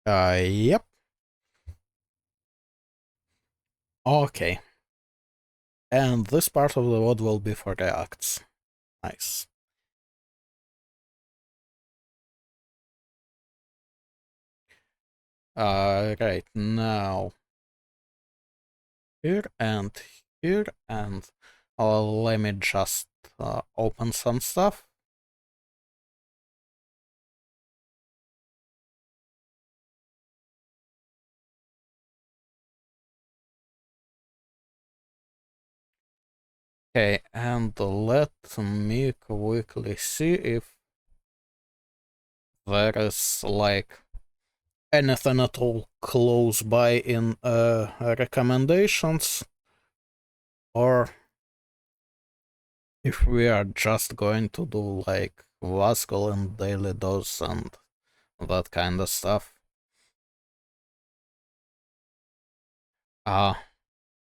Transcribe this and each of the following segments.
Yep. Okay. And this part of the world will be for reacts. Nice. Right now. Here and here and let me just open some stuff. Okay, and let me quickly see if there is like anything at all close by in recommendations, or if we are just going to do like Vascal and Daily Dose and that kind of stuff.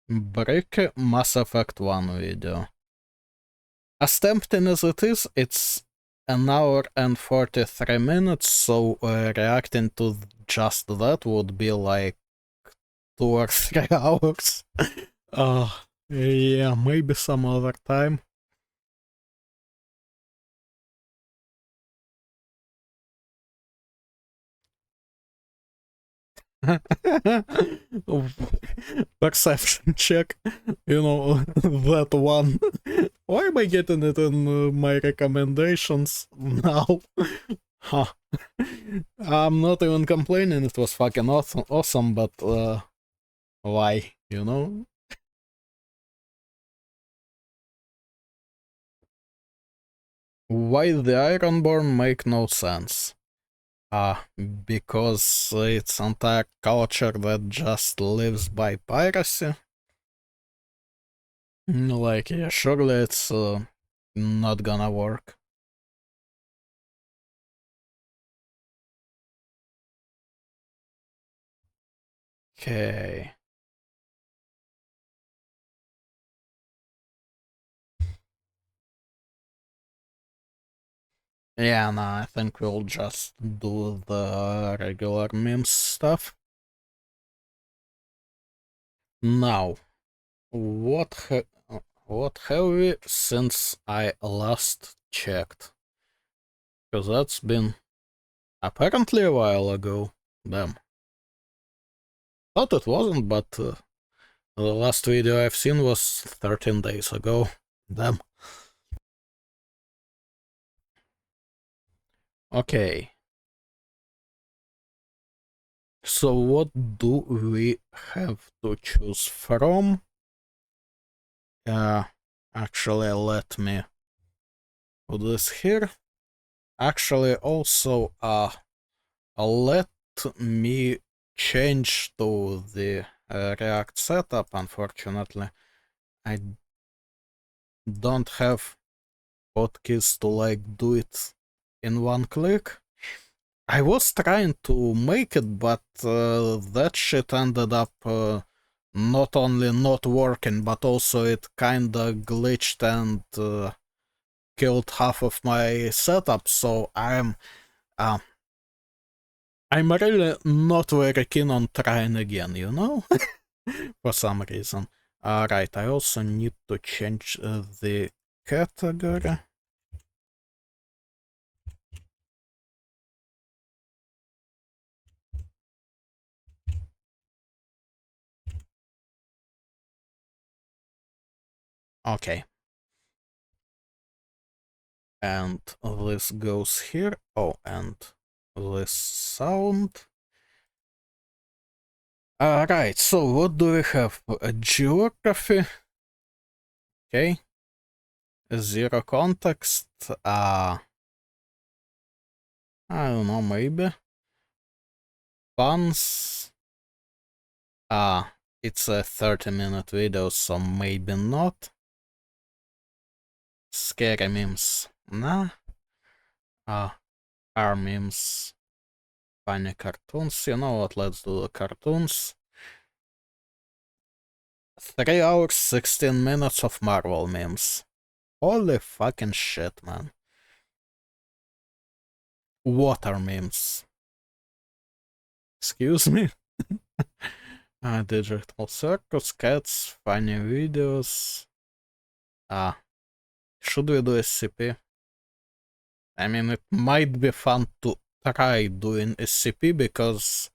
Break Mass Effect 1 video. As tempting as it is, it's an hour and 43 minutes, so reacting to just that would be like 2 or 3 hours. Yeah, maybe some other time. Perception check, that one. Why am I getting it in my recommendations now? Huh. I'm not even complaining, it was fucking awesome, but why, Why the Ironborn make no sense? Because it's entire culture that just lives by piracy. Like, yeah, surely it's not gonna work. Okay. Yeah, no, I think we'll just do the regular memes stuff. Now, what have we since I last checked? Because that's been apparently a while ago. Damn. Thought it wasn't, but the last video I've seen was 13 days ago. Damn. Okay. So what do we have to choose from? Actually, let me put this here. Actually, also, let me change to the React setup. Unfortunately, I don't have hotkeys to like do it in one click. I was trying to make it, but that shit ended up not only not working, but also it kinda glitched and killed half of my setup. So I'm really not very keen on trying again, for some reason. Right, I also need to change the category. Okay. And this goes here. Oh, and this sound. Right, so what do we have? Geography. Okay. Zero context. I don't know, maybe. Puns. It's a 30-minute video, so maybe not. Scary memes. Nah. Our memes. Funny cartoons. You know what? Let's do the cartoons. 3 hours, 16 minutes of Marvel memes. Holy fucking shit, man. Water memes. Excuse me? Digital circus, cats, funny videos. Should we do SCP? I mean, it might be fun to try doing SCP because,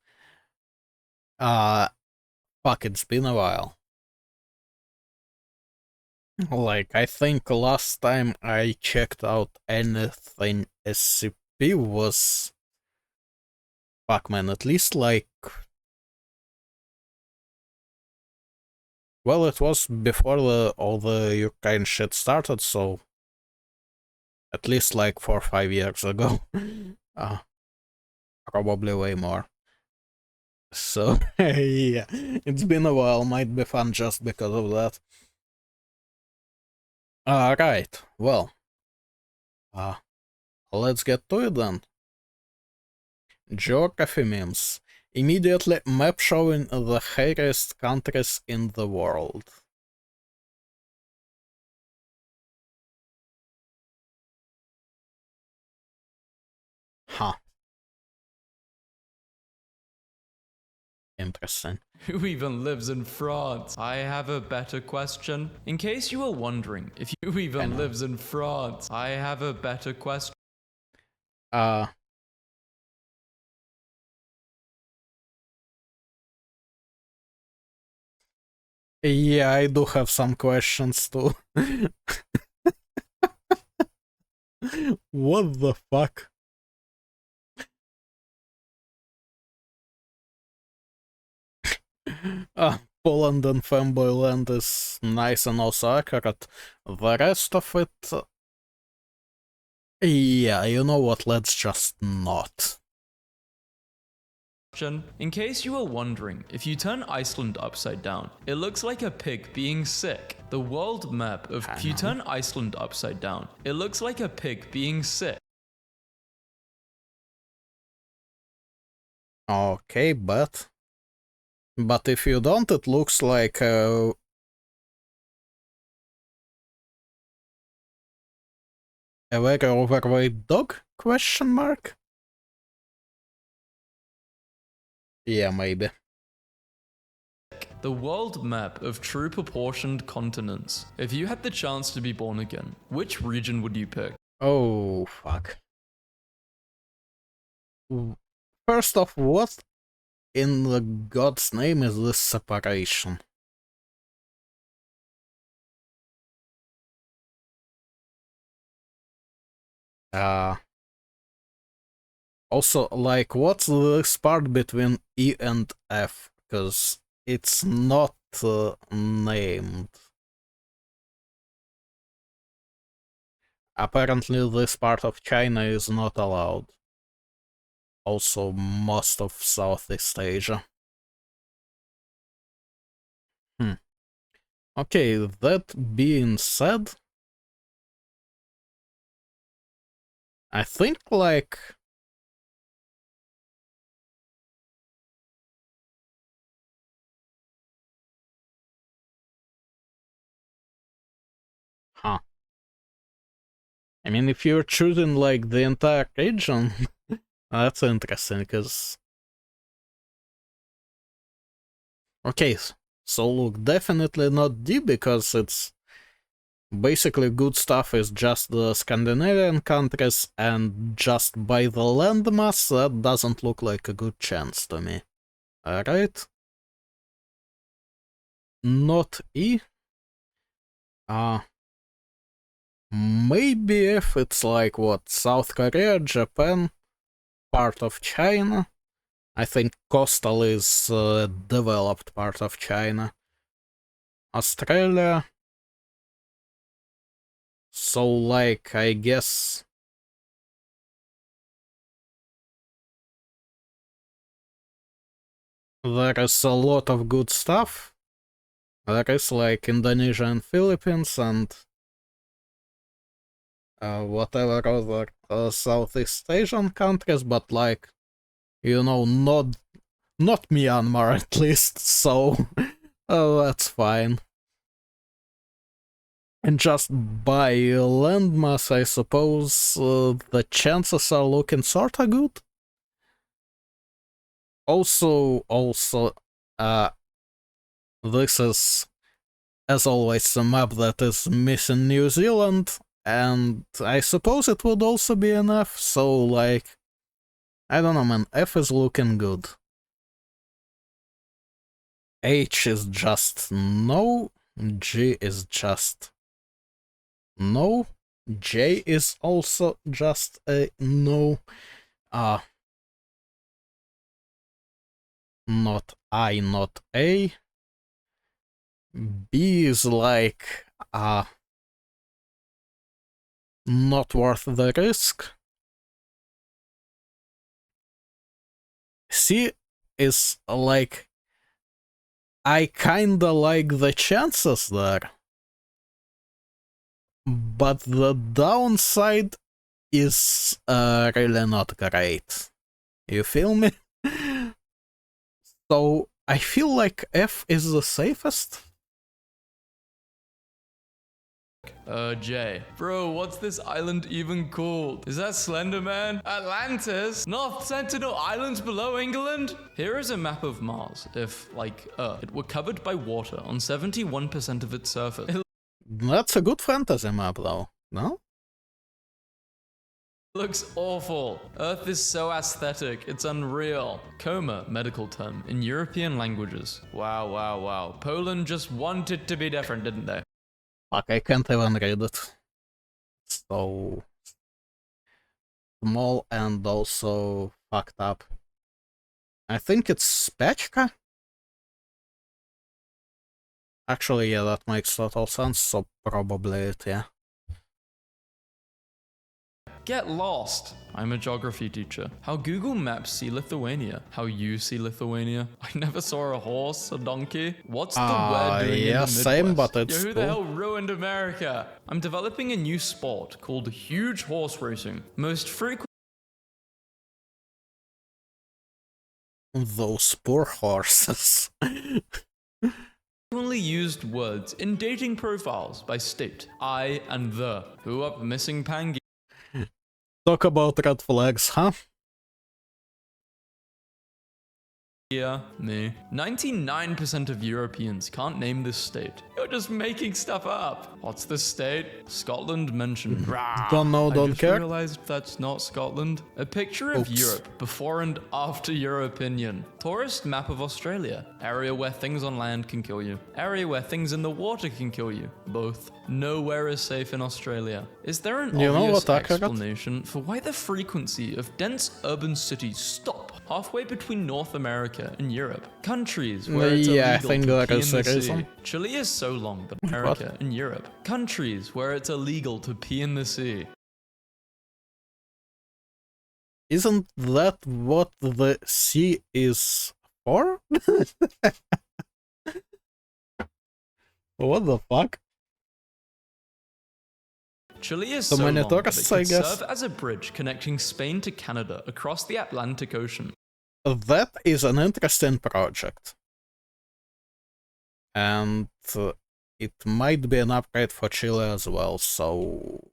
fuck, it's been a while. Like, I think last time I checked out anything SCP was, fuck man, at least like, well, it was before all the Ukraine shit started, so at least like 4 or 5 years ago. Probably way more. So, yeah, it's been a while, might be fun just because of that. Right, well, let's get to it then. Geography memes. Immediately map showing the hairiest countries in the world. Huh. Interesting. Who even lives in France? I have a better question. In case you were wondering, if you even lives in France, I have a better question. Yeah, I do have some questions too. What the fuck? Poland and Fanboyland is nice and also accurate. The rest of it... yeah, you know what, let's just not. In case you were wondering, if you turn Iceland upside down, it looks like a pig being sick. The world map of if you turn Iceland upside down, it looks like a pig being sick. Okay, but if you don't, it looks like a very overweight dog? Question mark? Yeah, maybe. The world map of true proportioned continents. If you had the chance to be born again, which region would you pick? Oh, fuck. First off, what in the God's name is this separation? Also, like, what's this part between E and F? Because it's not named. Apparently, this part of China is not allowed. Also, most of Southeast Asia. Okay, that being said, I think, like... Huh. I mean, if you're choosing, like, the entire region, that's interesting, because... Okay, so look, definitely not D, because it's... Basically, good stuff is just the Scandinavian countries, and just by the landmass, that doesn't look like a good chance to me. Alright? Not E. Maybe if it's like, what, South Korea, Japan, part of China. I think coastal is developed part of China. Australia. So, like, I guess... there is a lot of good stuff. There is, like, Indonesia and Philippines and... whatever other Southeast Asian countries, but, like, you know, not Myanmar at least, so that's fine. And just by landmass, I suppose the chances are looking sorta good. Also, this is, as always, a map that is missing New Zealand, and I suppose it would also be an F, so, like, I don't know, man, F is looking good. H is just no, G is just no, J is also just a no, not I, not A. B is like, not worth the risk. C is like, I kinda like the chances there, but the downside is really not great. You feel me? So I feel like F is the safest. J. Bro, what's this island even called? Is that Slender Man? Atlantis? North Sentinel Islands below England? Here is a map of Mars. If, like, it were covered by water on 71% of its surface. That's a good fantasy map, though, no? Looks awful. Earth is so aesthetic, it's unreal. Coma, medical term, in European languages. Wow, wow, wow. Poland just wanted to be different, didn't they? Fuck, I can't even read it. So small and also fucked up. I think it's Spechka? Actually, yeah, that makes total sense, so probably it, yeah. Get lost. I'm a geography teacher. How Google Maps see Lithuania. How you see Lithuania. I never saw a horse, a donkey. What's the word doing in the Midwest? Same, but it's Yo, who the hell ruined America? I'm developing a new sport called huge horse racing. Most frequent those poor horses. frequently used words in dating profiles by state. I and the. Who up missing Pangi? Talk about red flags, huh? Yeah, me. 99% of Europeans can't name this state. You're just making stuff up. What's this state? Scotland mentioned. Don't know, don't care. I just realized that's not Scotland. A picture of Europe before and after your opinion. Tourist map of Australia. Area where things on land can kill you. Area where things in the water can kill you. Both. Nowhere is safe in Australia. Is there an obvious explanation for why the frequency of dense urban cities stop halfway between North America and Europe? Countries where it's illegal to pee in the sea. Chile is so long, but America and Europe. Countries where it's illegal to pee in the sea. Isn't that what the sea is for? What the fuck? Chile is so long that it could serve as a bridge connecting Spain to Canada across the Atlantic Ocean. That is an interesting project. And it might be an upgrade for Chile as well, so...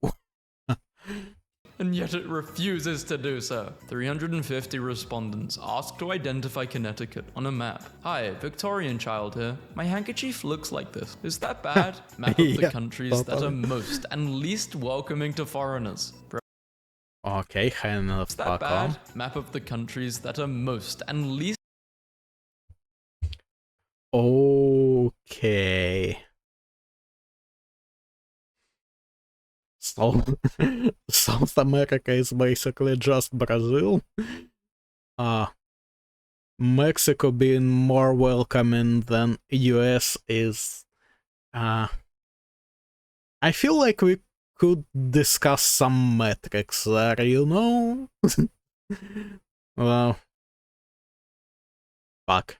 And yet it refuses to do so. 350 respondents asked to identify Connecticut on a map. Hi, Victorian child here. My handkerchief looks like this. Is that bad? Map of the countries that are most and least welcoming to foreigners. Okay, is that bad? Map of the countries that are most and least... Okay. So, South America is basically just Brazil. Mexico being more welcoming than US is... I feel like we could discuss some metrics there, you know? Well... Fuck.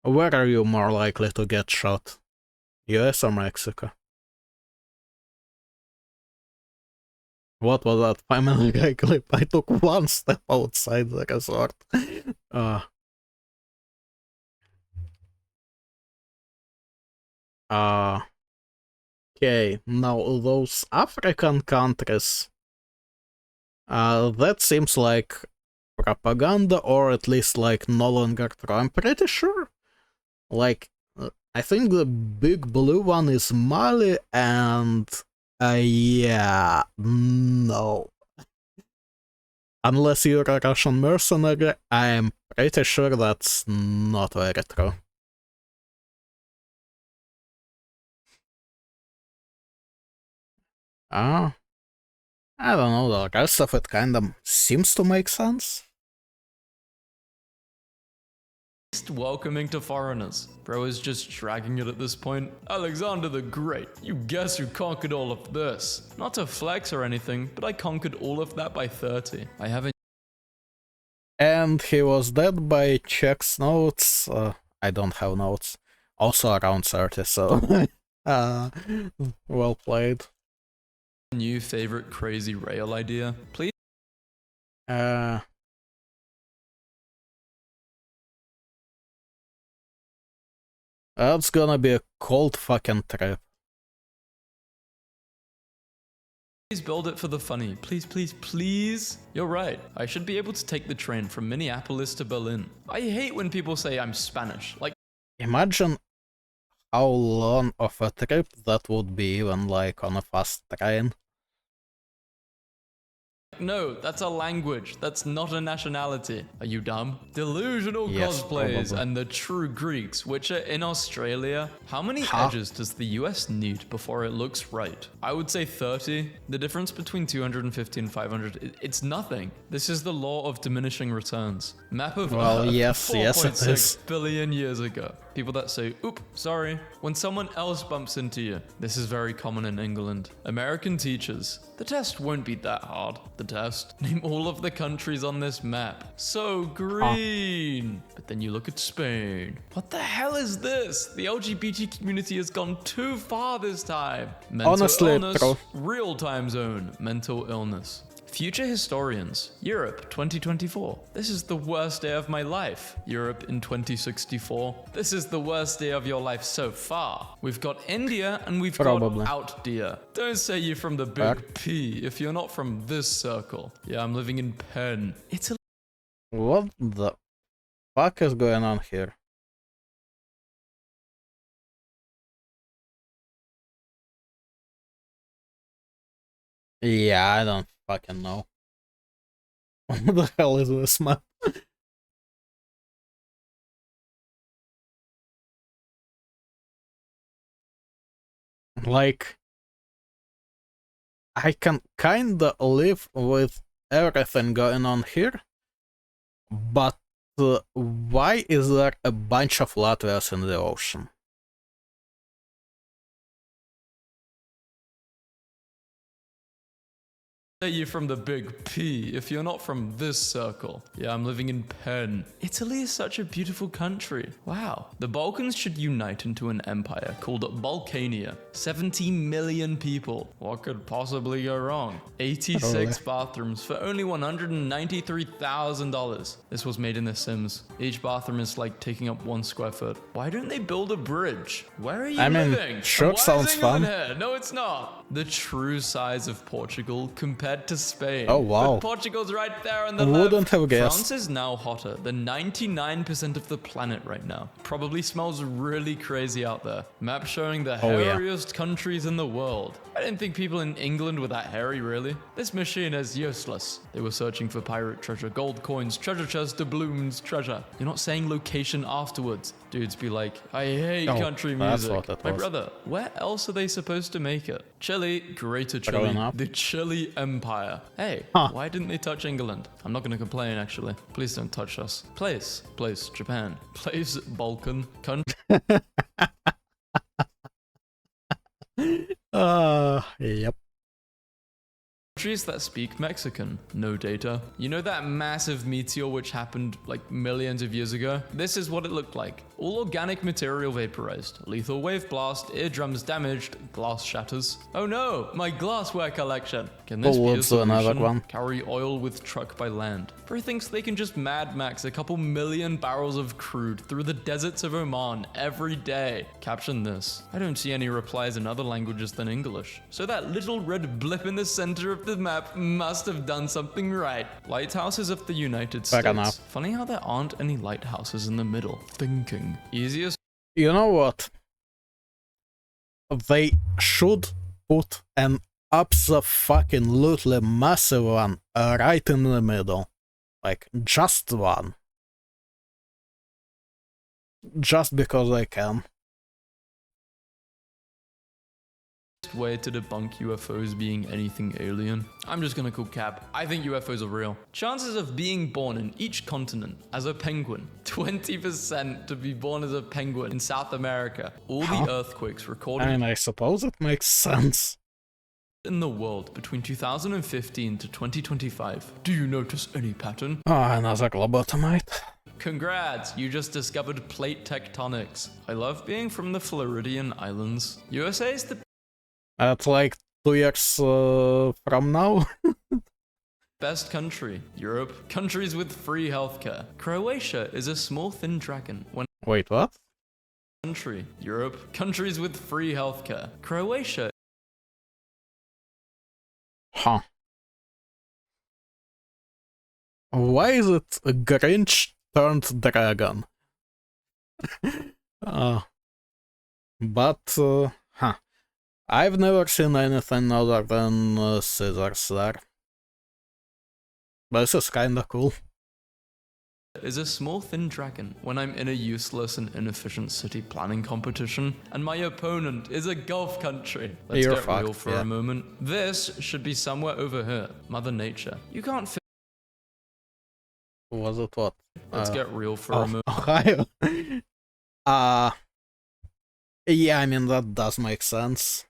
Where are you more likely to get shot? US or Mexico? What was that Family Guy clip? I took one step outside the resort. Okay, now those African countries. That seems like propaganda, or at least like no longer true. I'm pretty sure. Like, I think the big blue one is Mali, and yeah, no. Unless you're a Russian mercenary, I'm pretty sure that's not very true. I don't know, the rest of it kind of seems to make sense. Welcoming to foreigners. Bro is just dragging it at this point. Alexander the Great, you guess who conquered all of this? Not to flex or anything, but I conquered all of that by 30. I haven't. And he was dead by Czech's notes. I don't have notes. Also around 30, so well played. New favorite crazy rail idea? Please. That's gonna be a cold fucking trip. Please build it for the funny. Please, please, please. You're right. I should be able to take the train from Minneapolis to Berlin. I hate when people say I'm Spanish. Like, imagine how long of a trip that would be, even like on a fast train. no, that's a language. That's not a nationality. Are you dumb? Delusional Yes, cosplays probably. and the true Greeks, which are in Australia. How many edges does the US need before it looks right? I would say 30. The difference between 250 and 500, it's nothing. This is the law of diminishing returns. Map of Well, Earth, yes, it 4.6 is. billion years ago. People that say, oop, sorry, when someone else bumps into you. This is very common in England. American teachers. The test won't be that hard. The test. Name all of the countries on this map. So green. But then you look at Spain. What the hell is this? The LGBT community has gone too far this time. Mental Honestly, illness, bro. real time zone, mental illness. Future historians, Europe 2024. This is the worst day of my life. Europe in 2064. This is the worst day of your life so far. We've got India and we've Probably. got out dear. Don't say you're from the big P if you're not from this circle. Yeah, I'm living in Penn. Italy. What the fuck is going on here? Yeah, I don't fucking know. What the hell is this map? Like, I can kinda live with everything going on here, but why is there a bunch of Latvias in the ocean? Say you're from the big P if you're not from this circle. Yeah, I'm living in Penn. Italy is such a beautiful country. Wow. The Balkans should unite into an empire called Balkania. 70 million people. What could possibly go wrong? 86 bathrooms for only $193,000. This was made in The Sims. Each bathroom is like taking up 1 square foot. Why don't they build a bridge? Where are you living? Sure, And why sounds is England fun. here? No, it's not. The true size of Portugal compared to Spain. Oh, wow. But Portugal's right there on the Wouldn't left. have guessed. France is now hotter than 99% of the planet right now. Probably smells really crazy out there. Map showing the Oh, yeah. hairiest countries in the world. I didn't think people in England were that hairy, really. This machine is useless. They were searching for pirate treasure, gold coins, treasure chest, doubloons, treasure. You're not saying location afterwards. Dudes be like, I hate Oh, country that's music. what it My was. brother, where else are they supposed to make it? Chile, Greater Chile, Growing up. the Chile Empire. Hey, Huh. why didn't they touch England? I'm not gonna complain, actually. Please don't touch us. Place, Japan. Place, Balkan. Country. Yep. Countries that speak Mexican. No data. You know that massive meteor which happened like millions of years ago? This is what it looked like. All organic material vaporized. Lethal wave blast, eardrums damaged, glass shatters. Oh no, my glassware collection. Can this be a Towards another solution? one. Carry oil with truck by land. Bro thinks they can just Mad Max a couple million barrels of crude through the deserts of Oman every day. Caption this. I don't see any replies in other languages than English. So that little red blip in the center of the the map must have done something right. Lighthouses of the United Fair States. enough. Funny how there aren't any lighthouses in the middle. Thinking. Easiest. You know what? They should put an abso-fucking-lutely massive one right in the middle. Like, just one. Just because I can. Way to debunk UFOs being anything alien. I'm just gonna call cap. I think UFOs are real. Chances of being born in each continent as a penguin. 20% to be born as a penguin in South America. All the earthquakes recorded I mean, I suppose it makes sense. in the world between 2015 to 2025. Do you notice any pattern? Oh, another lobotomite. Congrats, you just discovered plate tectonics. I love being from the Floridian Islands. USA is the At like 2 years from now. best country. Europe, countries with free healthcare. Croatia is a small thin dragon. When Wait, what? country. Europe, countries with free healthcare. Croatia. Huh. Why is it a Grinch turned dragon? But, huh. I've never seen anything other than scissors there. But this is kinda cool. Is a small thin dragon when I'm in a useless and inefficient city planning competition, and my opponent is a Gulf country. Let's You're get fucked, real for yeah. a moment. This should be somewhere over here. Mother Nature. You can't fit. Was it what? Let's get real for a moment. Ohio. Yeah, I mean, that does make sense.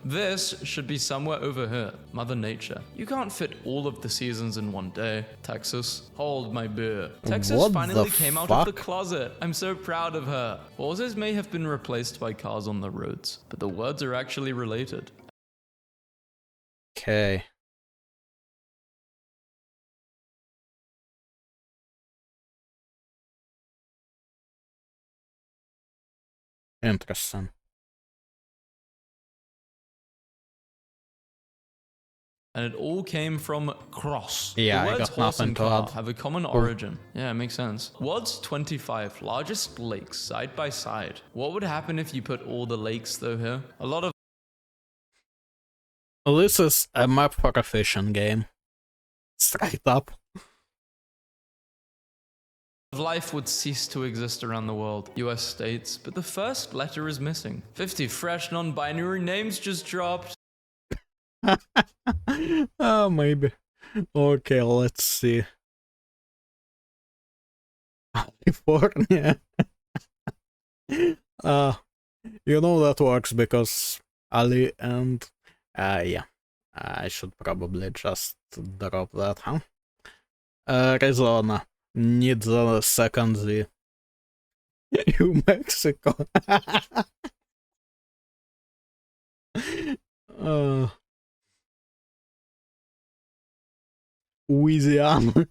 This should be somewhere over here. Mother Nature. You can't fit all of the seasons in one day. Texas. Hold my beer. Texas What finally the came out of the fuck? closet. I'm so proud of her. Horses may have been replaced by cars on the roads, but the words are actually related. Okay. Interesting. And it all came from cross. Yeah, the I words got horse nothing and to car add. have a common origin. Yeah, it makes sense. What's 25 largest lakes side by side? What would happen if you put all the lakes though here? A lot of This is a map for a fishing game. Straight up. life would cease to exist around the world. US states, but the first letter is missing. 50 fresh non-binary names just dropped. Oh, maybe. Okay, let's see. California. You know that works because Ali and yeah. I should probably just drop that, huh? Arizona needs a second Z. New Mexico. Louisiana.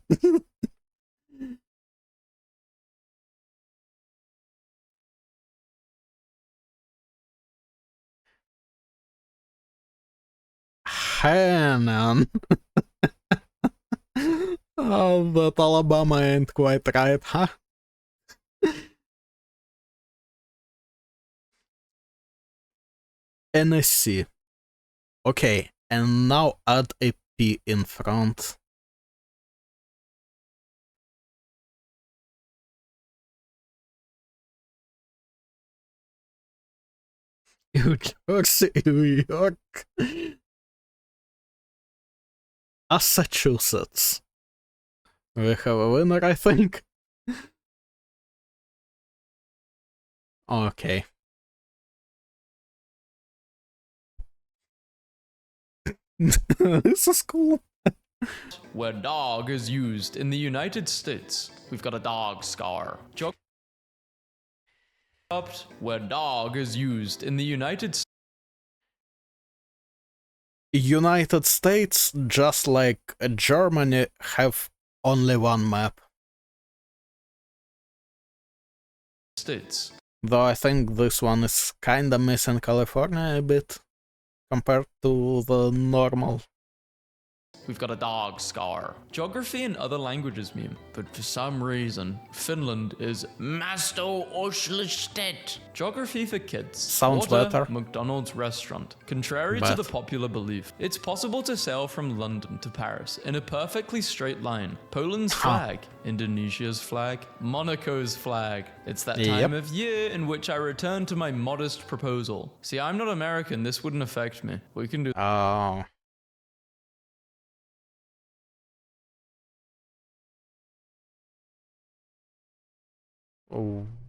Hanan. Oh, but Alabama ain't quite right, huh? Tennessee. Okay, and now add a P in front. New Jersey, New York. Massachusetts. We have a winner, I think. Okay. This is cool. Where dog is used in the United States. We've got a dog scar. Where dog is used in the United United States, just like Germany, have only one map. States. Though I think this one is kinda missing California a bit compared to the normal we've got a dog scar. Geography and other languages meme, but for some reason, Finland is Masto Oslistet. Geography for kids. Sounds Water, better. McDonald's restaurant. Contrary to the popular belief, it's possible to sail from London to Paris in a perfectly straight line. Poland's flag, Indonesia's flag, Monaco's flag. It's that time of year in which I return to my modest proposal. See, I'm not American, this wouldn't affect me. We can do. Oh.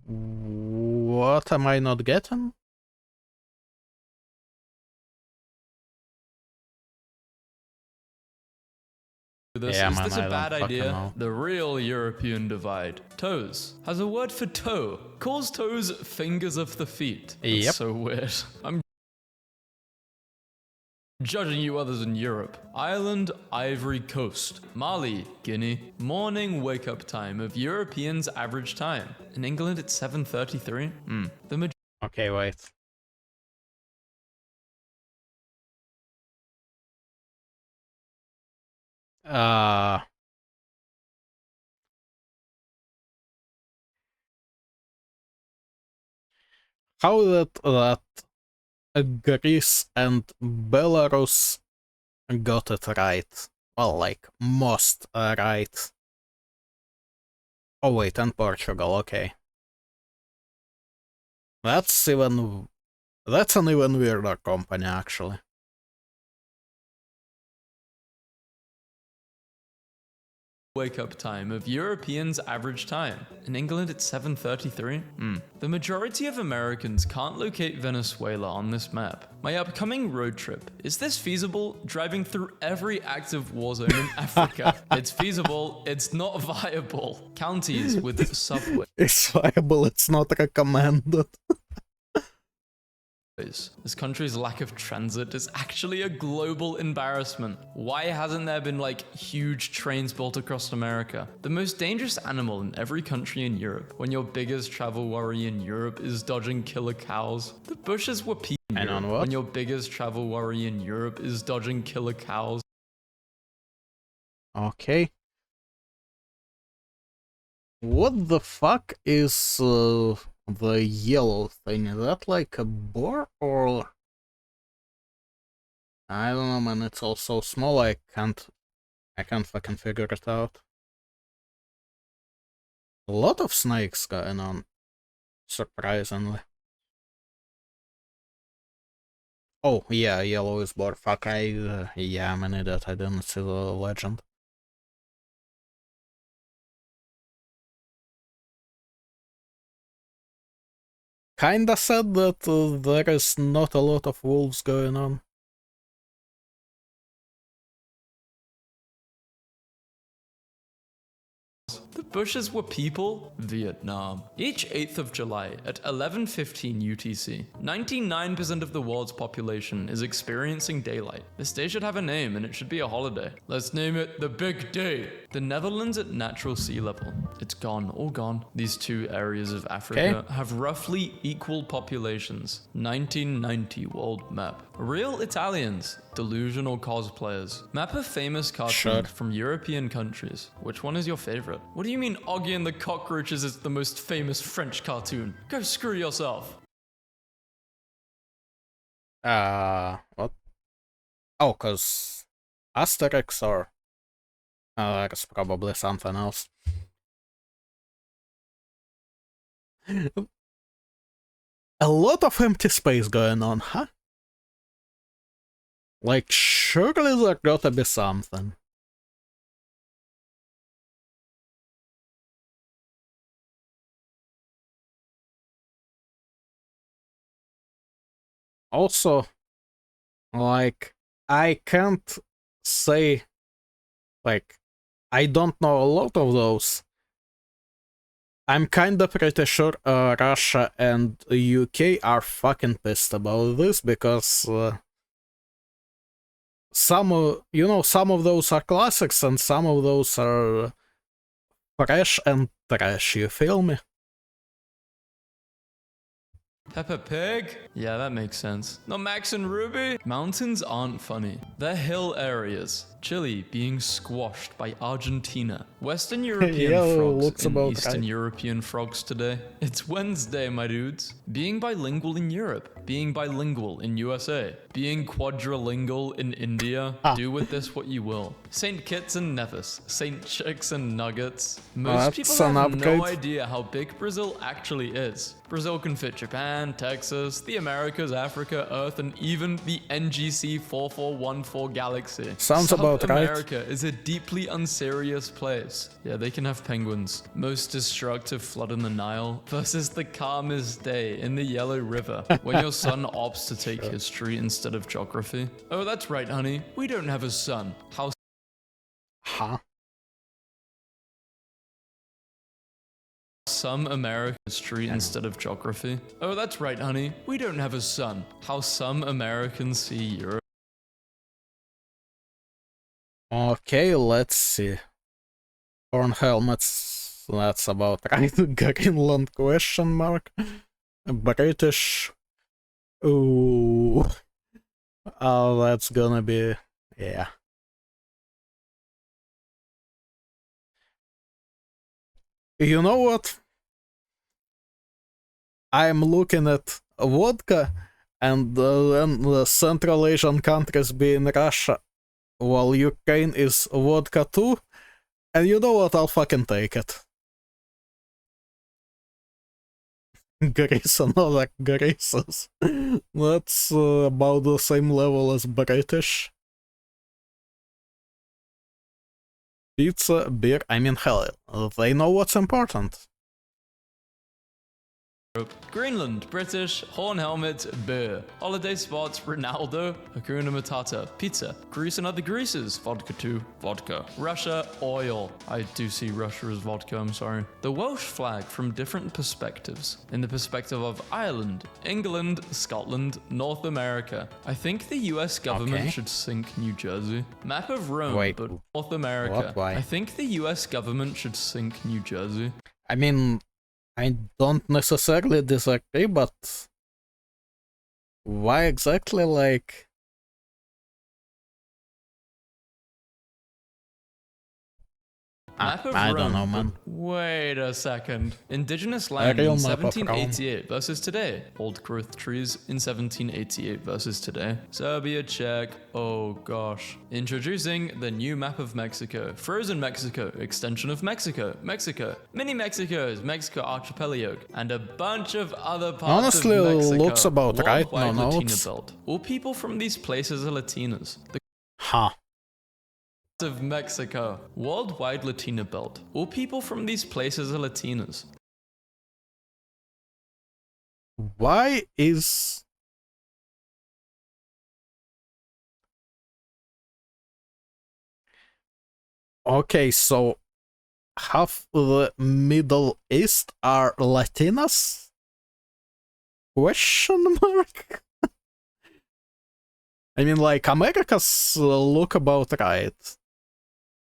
What am I not getting? This. Yeah, Is man, this a I bad don't fucking idea? know. The real European divide. Toes. Has a word for toe. Calls toes fingers of the feet. That's Yep. so weird. I'm judging you others in Europe. Ireland, Ivory Coast. Mali, Guinea. Morning wake-up time of Europeans' average time. In England, it's 7:33. The Okay, wait. How that Greece and Belarus got it right? Well, like, most right. Oh wait, and Portugal, okay. That's an even weirder company, actually. wake-up time of Europeans' average time. In England, it's 7:33. The majority of Americans can't locate Venezuela on this map. My upcoming road trip. Is this feasible? Driving through every active war zone in Africa. It's feasible. It's not viable. Counties with subway. It's viable, it's not recommended. This country's lack of transit is actually a global embarrassment. Why hasn't there been like huge trains built across America? The most dangerous animal in every country in Europe, when your biggest travel worry in Europe is dodging killer cows. The bushes were peak in And Europe, on what? when your biggest travel worry in Europe is dodging killer cows. Okay. What the fuck is the yellow thing? Is that like a boar or... I don't know, man, it's all so small I can't fucking figure it out. A lot of snakes going on, surprisingly. Oh, yeah, yellow is boar. Fuck, yeah, I'm an idiot, I didn't see the legend. Kinda sad that there is not a lot of wolves going on. The bushes were people, Vietnam. Each 8th of July at 11:15 UTC, 99% of the world's population is experiencing daylight. This day should have a name and it should be a holiday. Let's name it the Big Day. The Netherlands at natural sea level. It's gone, all gone. These two areas of Africa have roughly equal populations. 1990 world map. Real Italians. Delusional cosplayers. Map of famous cartoons from European countries. Which one is your favorite? What do you mean Oggy and the Cockroaches is the most famous French cartoon? Go screw yourself. What? Oh, cause Asterix or... that's probably something else. A lot of empty space going on, huh? Like, surely there gotta be something. Also, like, I can't say, like, I don't know a lot of those. I'm kinda pretty sure Russia and UK are fucking pissed about this because some of those are classics and some of those are fresh and trash, you feel me? Peppa Pig? Yeah, that makes sense. No, Max and Ruby? Mountains aren't funny. They're hill areas. Chile being squashed by Argentina. Western European Yeah, frogs looks in about Eastern right. European frogs today. It's Wednesday, my dudes. Being bilingual in Europe. Being bilingual in USA. Being quadrilingual in India. Do with this what you will. Saint Kitts and Nevis. Saint Chicks and Nuggets. Most people That's an have upgrade. no idea how big Brazil actually is. Brazil can fit Japan, Texas, the Americas, Africa, Earth, and even the NGC 4414 galaxy. Sounds South about right. America is a deeply unserious place. Yeah, they can have penguins. Most destructive flood in the Nile versus the calmest day in the Yellow River when your son opts to take history instead of geography. Oh, that's right, honey. We don't have a son. How Huh? some American history instead of geography. Oh, that's right, honey. We don't have a sun. How some Americans see Europe. Okay, let's see. Horn helmets, that's about right. Greenland question mark. British. Ooh. Oh, that's gonna be... yeah. You know what? I'm looking at vodka and then the Central Asian countries being Russia, while Ukraine is vodka too. And you know what? I'll fucking take it. Greece, another Greece's. That's about the same level as British. Pizza, beer, I mean hell, they know what's important. Greenland, British, horn helmet, beer. Holiday spots, Ronaldo, Hakuna Matata, pizza. Greece and other Greases, vodka too, vodka. Russia, oil. I do see Russia as vodka, I'm sorry. The Welsh flag from different perspectives. In the perspective of Ireland, England, Scotland, North America. I think the US government Okay. should sink New Jersey. Map of Rome, Wait, but North America. what? Why? I think the US government should sink New Jersey. I mean, I don't necessarily disagree, but why exactly, like... Map of I Rome, don't know, man. but wait a second. Indigenous land in real map of Rome. 1788 versus today. Old growth trees in 1788 versus today. Serbia, Czech. Oh gosh. Introducing the new map of Mexico. Frozen Mexico. Extension of Mexico. Mexico. Mini Mexicos. Mexico archipelago. And a bunch of other parts Honestly, of Mexico. looks about right, no Worldwide Latina notes. belt. All people from these places are Latinas. The Huh. of Mexico. Worldwide Latina belt. All people from these places are Latinas. Why is... Okay, so half the Middle East are Latinas? Question mark? I mean, like, Americas look about right.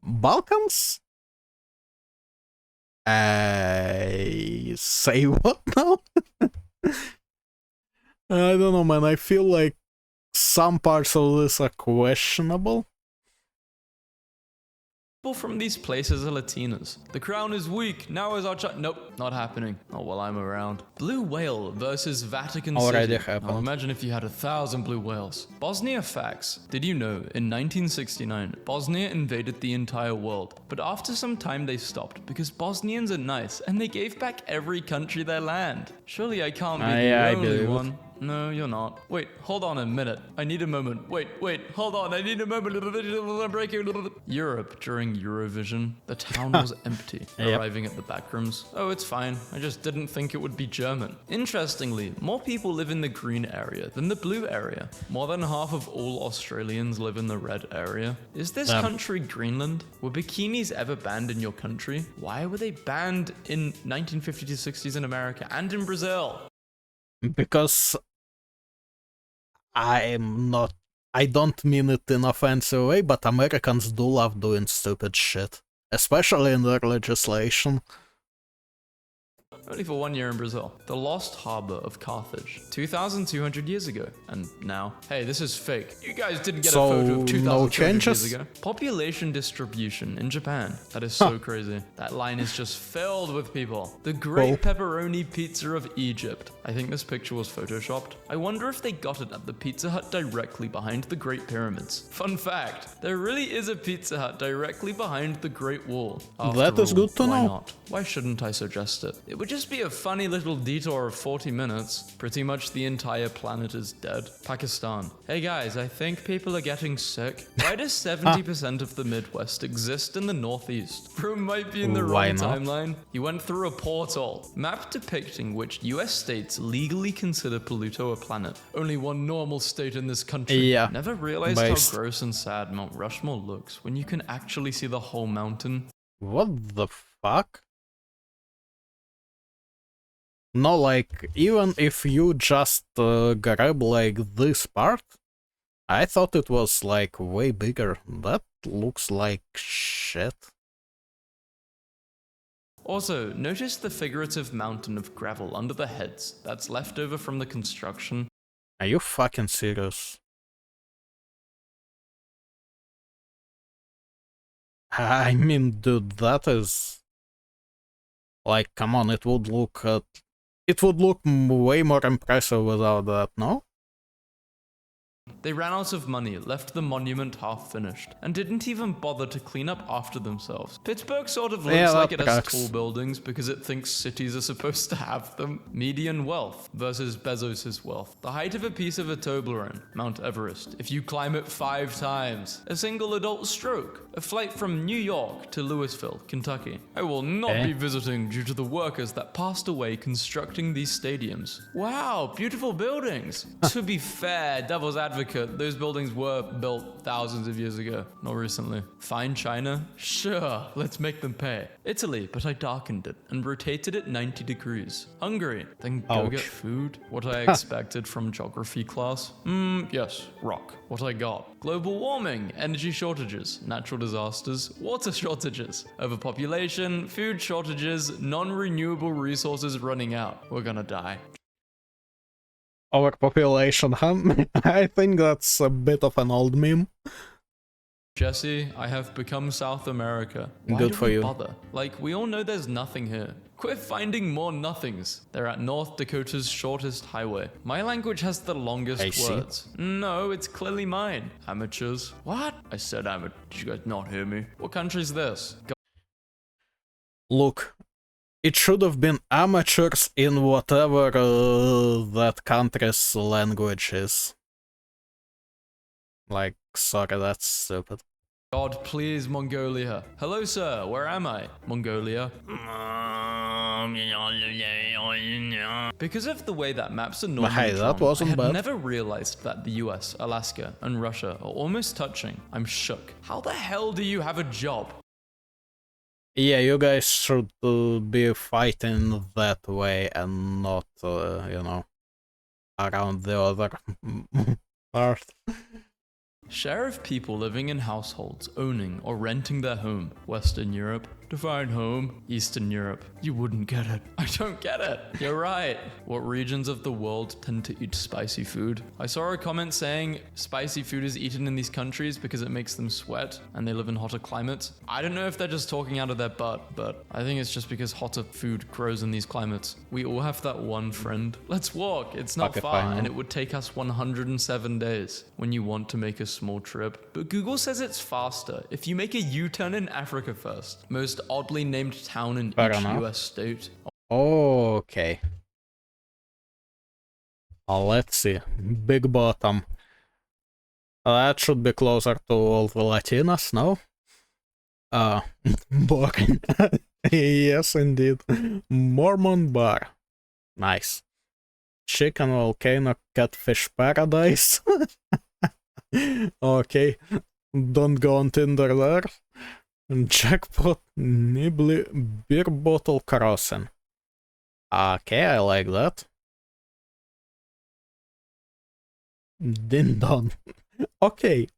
Balkans? I say what now? I don't know, man. I feel like some parts of this are questionable. People from these places are Latinas. The crown is weak. Now is our Nope, not happening. Not while I'm around. Blue whale versus Vatican Already City. happened. Now imagine if you had 1,000 blue whales. Bosnia facts. Did you know in 1969 Bosnia invaded the entire world, but after some time they stopped because Bosnians are nice and they gave back every country their land. Surely I can't be the I only believe it. one. No, you're not. Wait, hold on a minute. I need a moment. Wait, hold on. I need a moment. I'm breaking. Europe during Eurovision. The town was empty. Yep. Arriving at the backrooms. Oh, it's fine. I just didn't think it would be German. Interestingly, more people live in the green area than the blue area. More than half of all Australians live in the red area. Is this country Greenland? Were bikinis ever banned in your country? Why were they banned in 1950s to 60s in America and in Brazil? Because I don't mean it in a offensive way, but Americans do love doing stupid shit. Especially in their legislation. only for 1 year in Brazil. The lost harbor of Carthage, 2,200 years ago. And now, hey, this is fake. You guys didn't get a photo of 2,200 years ago. Population distribution in Japan. That is so crazy. That line is just filled with people. The Great Pepperoni Pizza of Egypt. I think this picture was photoshopped. I wonder if they got it at the Pizza Hut directly behind the Great Pyramids. Fun fact, there really is a Pizza Hut directly behind the Great Wall. That is good to know. Why not? Why shouldn't I suggest it? It would just be a funny little detour of 40 minutes. Pretty much the entire planet is dead. Pakistan. Hey guys, I think people are getting sick. Why does 70% of the Midwest exist in the Northeast? Bro might be in the wrong timeline. He went through a portal. Map depicting which US states legally consider Pluto a planet. Only one normal state in this country. Yeah. Never realized how gross and sad Mount Rushmore looks when you can actually see the whole mountain. What the fuck? No, like, even if you just grab, like, this part, I thought it was, like, way bigger. That looks like shit. Also, notice the figurative mountain of gravel under the heads that's left over from the construction. Are you fucking serious? I mean, dude, that is... Like, come on, it would look way more impressive without that, no? They ran out of money, left the monument half finished, and didn't even bother to clean up after themselves. Pittsburgh sort of looks like it has tall buildings because it thinks cities are supposed to have them. Median wealth versus Bezos' wealth. The height of a piece of a Toblerone, Mount Everest, if you climb it 5 times. A single adult stroke. A flight from New York to Louisville, Kentucky. I will not be visiting due to the workers that passed away constructing these stadiums. Wow, beautiful buildings. To be fair, devil's advocate, those buildings were built thousands of years ago, not recently. Fine China? Sure, let's make them pay. Italy, but I darkened it and rotated it 90 degrees. Hungary, then go get food. What I expected from geography class? Yes, rock. What I got. Global warming, energy shortages, natural disasters, water shortages, overpopulation, food shortages, non-renewable resources running out. We're gonna die. Overpopulation, huh? I think that's a bit of an old meme. Jesse, I have become South America. Why Good do for we you. bother? Like, we all know there's nothing here. Quit finding more nothings. They're at North Dakota's shortest highway. My language has the longest words. No, it's clearly mine. Amateurs. What? I said amateur. Did you guys not hear me? What country's this? Look, it should have been amateurs in whatever that country's language is. Like, sorry, that's stupid. God, please, Mongolia. Hello, sir. Where am I? Mongolia. Because of the way that maps are normally drawn, I had never realized that the US, Alaska, and Russia are almost touching. I'm shook. How the hell do you have a job? Yeah, you guys should be fighting that way and not, you know, around the other part. Share of people living in households, owning or renting their home. Western Europe. Define home. Eastern Europe. You wouldn't get it. I don't get it. You're right. What regions of the world tend to eat spicy food? I saw a comment saying spicy food is eaten in these countries because it makes them sweat and they live in hotter climates. I don't know if they're just talking out of their butt, but I think it's just because hotter food grows in these climates. We all have that one friend. Let's walk. It's not far and it would take us 107 days when you want to make a small trip. But Google says it's faster if you make a U-turn in Africa first. Most oddly named town in each US state. Okay. Let's see. Big Bottom. That should be closer to all the Latinas, no? Boring. Yes, indeed. Mormon bar. Nice. Chicken volcano catfish paradise. Okay. Don't go on Tinder there. Jackpot Nibbly beer bottle crossing. Okay, I like that. Din don. Okay.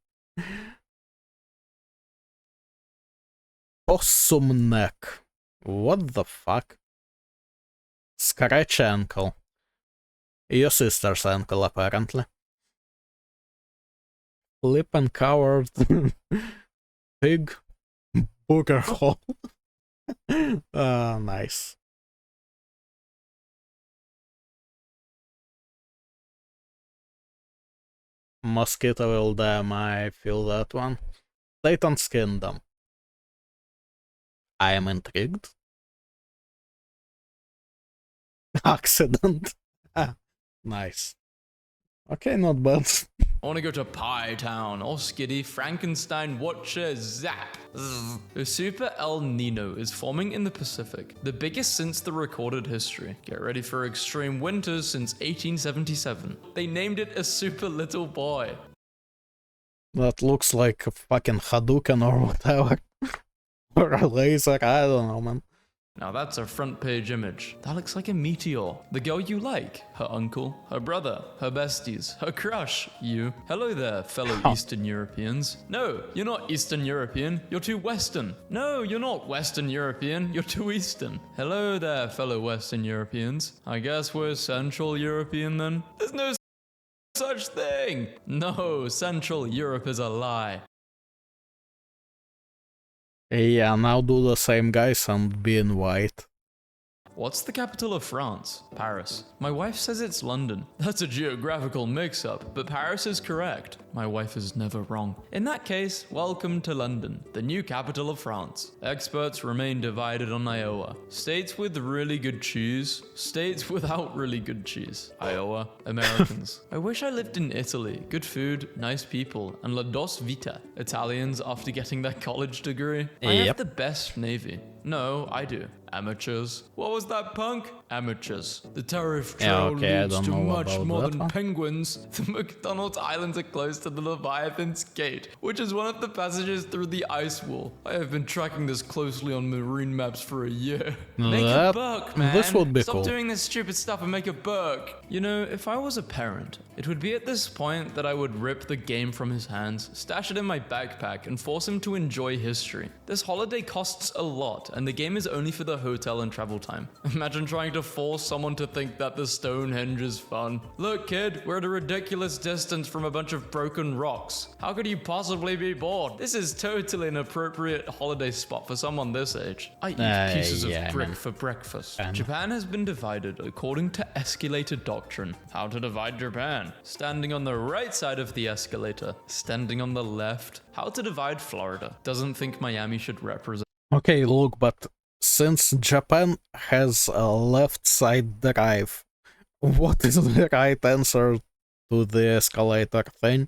Possum neck. What the fuck? Scratch ankle. Your sister's ankle, apparently. Flip and covered pig booger hole. Nice. Mosquito will damn, I feel that one. Satan's Kingdom. I am intrigued. Accident. Nice. Okay, not bad. I want to go to Pie Town, or Skiddy, Frankenstein, Watcher, Zap. A super El Nino is forming in the Pacific, the biggest since the recorded history. Get ready for extreme winters since 1877. They named it a super little boy. That looks like a fucking Hadouken or whatever. Or a laser, I don't know, man. Now that's a front page image. That looks like a meteor. The girl you like, her uncle, her brother, her besties, her crush, you. Hello there, fellow Eastern Europeans. No, you're not Eastern European, you're too Western. No, you're not Western European, you're too Eastern. Hello there, fellow Western Europeans. I guess we're Central European then? There's no such thing. No, Central Europe is a lie. Yeah, now do the same guys and be in white. What's the capital of France? Paris. My wife says it's London. That's a geographical mix-up, but Paris is correct. My wife is never wrong. In that case, welcome to London, the new capital of France. Experts remain divided on Iowa. States with really good cheese, states without really good cheese. Iowa, Americans. I wish I lived in Italy. Good food, nice people, and la dos vita. Italians after getting their college degree. I have the best navy. No, I do. Amateurs. What was that, punk? Amateurs. The tariff trail leads to much more than penguins. The McDonald's Islands are close to the Leviathan's Gate, which is one of the passages through the ice wall. I have been tracking this closely on marine maps for a year. Make a buck, man. This would be Stop cool. doing this stupid stuff and make a buck. You know, if I was a parent, it would be at this point that I would rip the game from his hands, stash it in my backpack, and force him to enjoy history. This holiday costs a lot, and the game is only for the hotel and travel time. Imagine trying to force someone to think that the Stonehenge is fun. Look, kid, we're at a ridiculous distance from a bunch of broken rocks. How could you possibly be bored? This is totally an appropriate holiday spot for someone this age. I eat pieces of brick for breakfast. Japan has been divided according to escalator doctrine. How to divide Japan? Standing on the right side of the escalator, standing on the left. How to divide Florida? Doesn't think Miami should represent. Okay, look, but since Japan has a left side drive, what is the right answer to the escalator thing?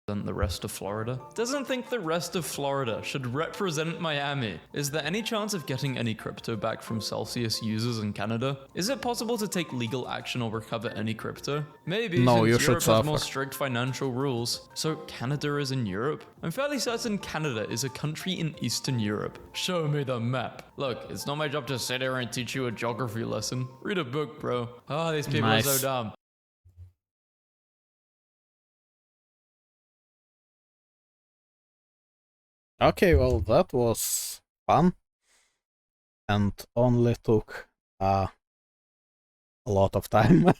The rest of Florida? Doesn't think the rest of Florida should represent Miami. Is there any chance of getting any crypto back from Celsius users in Canada? Is it possible to take legal action or recover any crypto? Maybe, no, since you Europe should has suffer. more strict financial rules. So Canada is in Europe? I'm fairly certain Canada is a country in Eastern Europe. Show me the map. Look, it's not my job to sit here and teach you a geography lesson. Read a book, bro. These people are so dumb. Okay, well, that was fun. And only took a lot of time.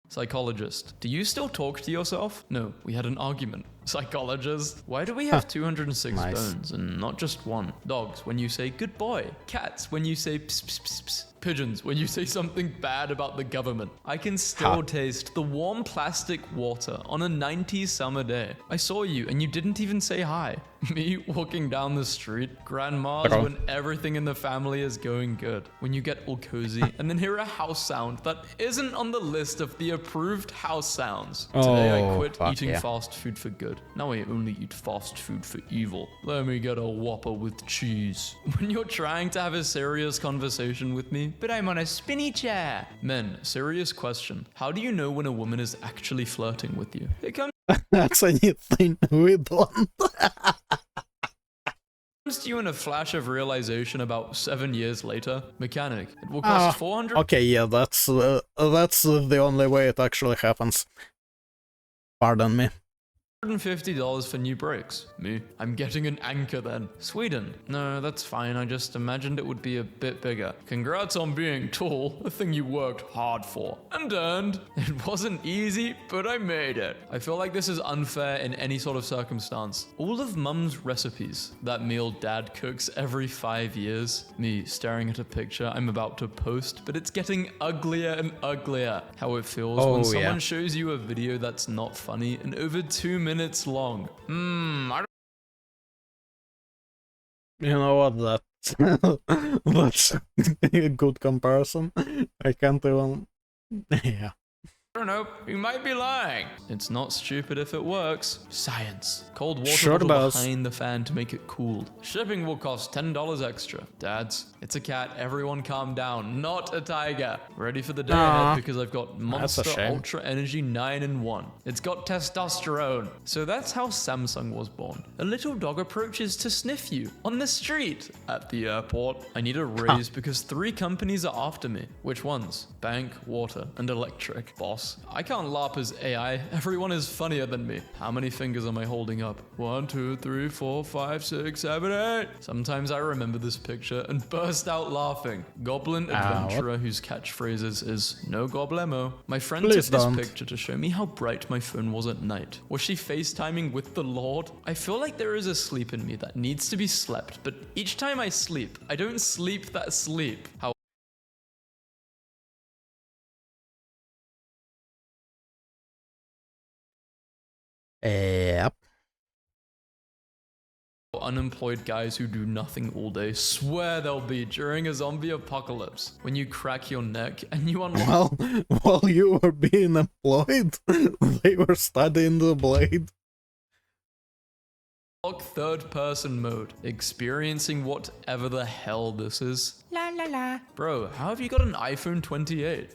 Psychologist. Do you still talk to yourself? No, we had an argument. Psychologist. Why do we have 206 bones and not just one? Dogs when you say good boy. Cats when you say pss pss pss pss. Pigeons when you say something bad about the government. I can still taste the warm plastic water on a 90s summer day. I saw you and you didn't even say hi. Me walking down the street. Grandma's when everything in the family is going good. When you get all cozy and then hear a house sound that isn't on the list of the approved house sounds. Today I quit eating fast food for good. Now I only eat fast food for evil. Let me get a Whopper with cheese. When you're trying to have a serious conversation with me, but I'm on a spinny chair. Men, serious question. How do you know when a woman is actually flirting with you? It comes That's a new thing we don't. to you in a flash of realization about 7 years later. Mechanic. It will cost 400. Okay, yeah, that's the only way it actually happens. Pardon me. $150 for new brakes. Me? I'm getting an Anchor then. Sweden? No, that's fine. I just imagined it would be a bit bigger. Congrats on being tall, a thing you worked hard for and earned. It wasn't easy, but I made it. I feel like this is unfair in any sort of circumstance. All of Mum's recipes, that meal Dad cooks every 5 years. Me staring at a picture I'm about to post, but it's getting uglier and uglier. How it feels when someone shows you a video that's not funny and over 2 minutes long. I don't. You know what? That's a good comparison. I can't even. Yeah. I don't know, you might be lying. It's not stupid if it works. Science. Cold water Sure bottle does. behind the fan to make it cooled. Shipping will cost $10 extra. Dads, it's a cat, everyone calm down, not a tiger. Ready for the day ahead because I've got Monster Ultra Energy 9-in-1. It's got testosterone. So that's how Samsung was born. A little dog approaches to sniff you on the street. At the airport, I need a raise because 3 companies are after me. Which ones? Bank, water, and electric. Boss, I can't LARP as AI. Everyone is funnier than me. How many fingers am I holding up? 1, 2, 3, 4, 5, 6, 7, 8. Sometimes I remember this picture and burst out laughing. Goblin adventurer whose catchphrases is no goblemo. My friend took this picture to show me how bright my phone was at night. Was she FaceTiming with the Lord? I feel like there is a sleep in me that needs to be slept, but each time I sleep, I don't sleep that sleep. How Yep. unemployed guys who do nothing all day swear they'll be during a zombie apocalypse. When you crack your neck and you unlock. Well, while you were being employed, they were studying the blade. Third person mode, experiencing whatever the hell this is. La la la. Bro, how have you got an iPhone 28?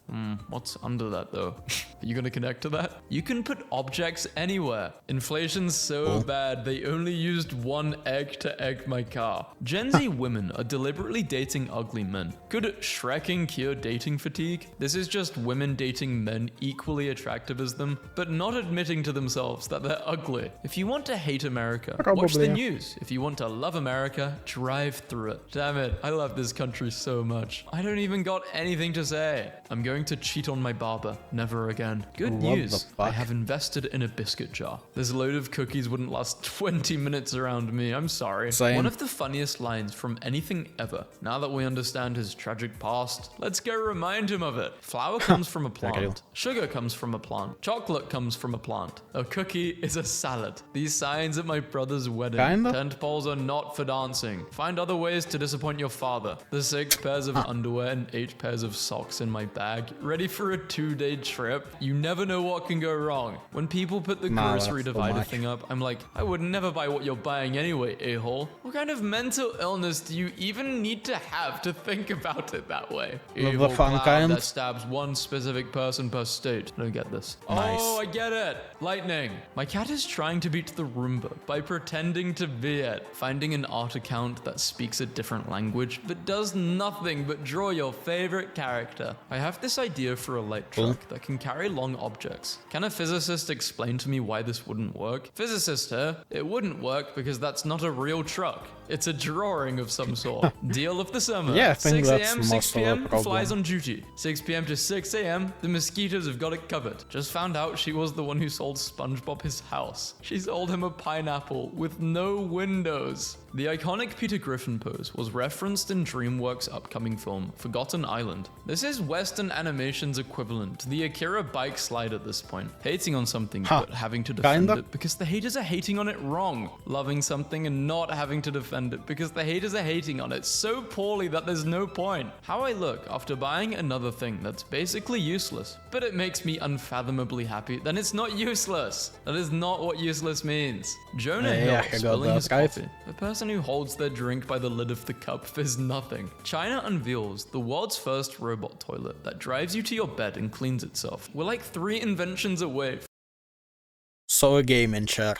What's under that though? Are you gonna connect to that? You can put objects anywhere. Inflation's so bad, they only used 1 egg to egg my car. Gen Z women are deliberately dating ugly men. Could Shrekking cure dating fatigue? This is just women dating men equally attractive as them, but not admitting to themselves that they're ugly. If you want to hate America, watch the news. If you want to love America, drive through it. Damn it, I love this country so much. I don't even got anything to say. I'm going to cheat on my barber. Never again. Good news. I have invested in a biscuit jar. This load of cookies wouldn't last 20 minutes around me. I'm sorry. Same. One of the funniest lines from anything ever. Now that we understand his tragic past, let's go remind him of it. Flour comes from a plant. Sugar comes from a plant. Chocolate comes from a plant. A cookie is a salad. These signs at my brother's wedding. Tent poles are not for dancing. Find other ways to disappoint your father. The 6 pairs of underwear and 8 pairs of socks in my bag, ready for a 2-day trip. You never know what can go wrong. When people put the grocery divider thing up, I'm like, I would never buy what you're buying anyway, a-hole. What kind of mental illness do you even need to have to think about it that way? Evil cloud that stabs one specific person per state. I don't get this. Oh, I get it. Lightning. My cat is trying to beat the Roomba by pretending to be it. Finding an art account that speaks a different language, but does nothing but draw your favorite character. I have this idea for a light truck that can carry long objects. Can a physicist explain to me why this wouldn't work? Physicist here, it wouldn't work because that's not a real truck. It's a drawing of some sort. Deal of the summer. Yeah, I think 6 that's a.m., most 6 of the p.m., problem. flies on duty. 6 p.m. to 6 a.m., the mosquitoes have got it covered. Just found out she was the one who sold SpongeBob his house. She sold him a pineapple with no windows. The iconic Peter Griffin pose was referenced in DreamWorks' upcoming film, Forgotten Island. This is Western animation's equivalent to the Akira bike slide at this point. Hating on something but having to defend it because the haters are hating on it wrong. Loving something and not having to defend it because the haters are hating on it so poorly that there's no point. How I look after buying another thing that's basically useless, but it makes me unfathomably happy, then it's not useless. That is not what useless means. Jonah Hill spilling his coffee. The person who holds their drink by the lid of the cup fears nothing. China unveils the world's first robot toilet that drives you to your bed and cleans itself. We're like 3 inventions away. So a gaming chair.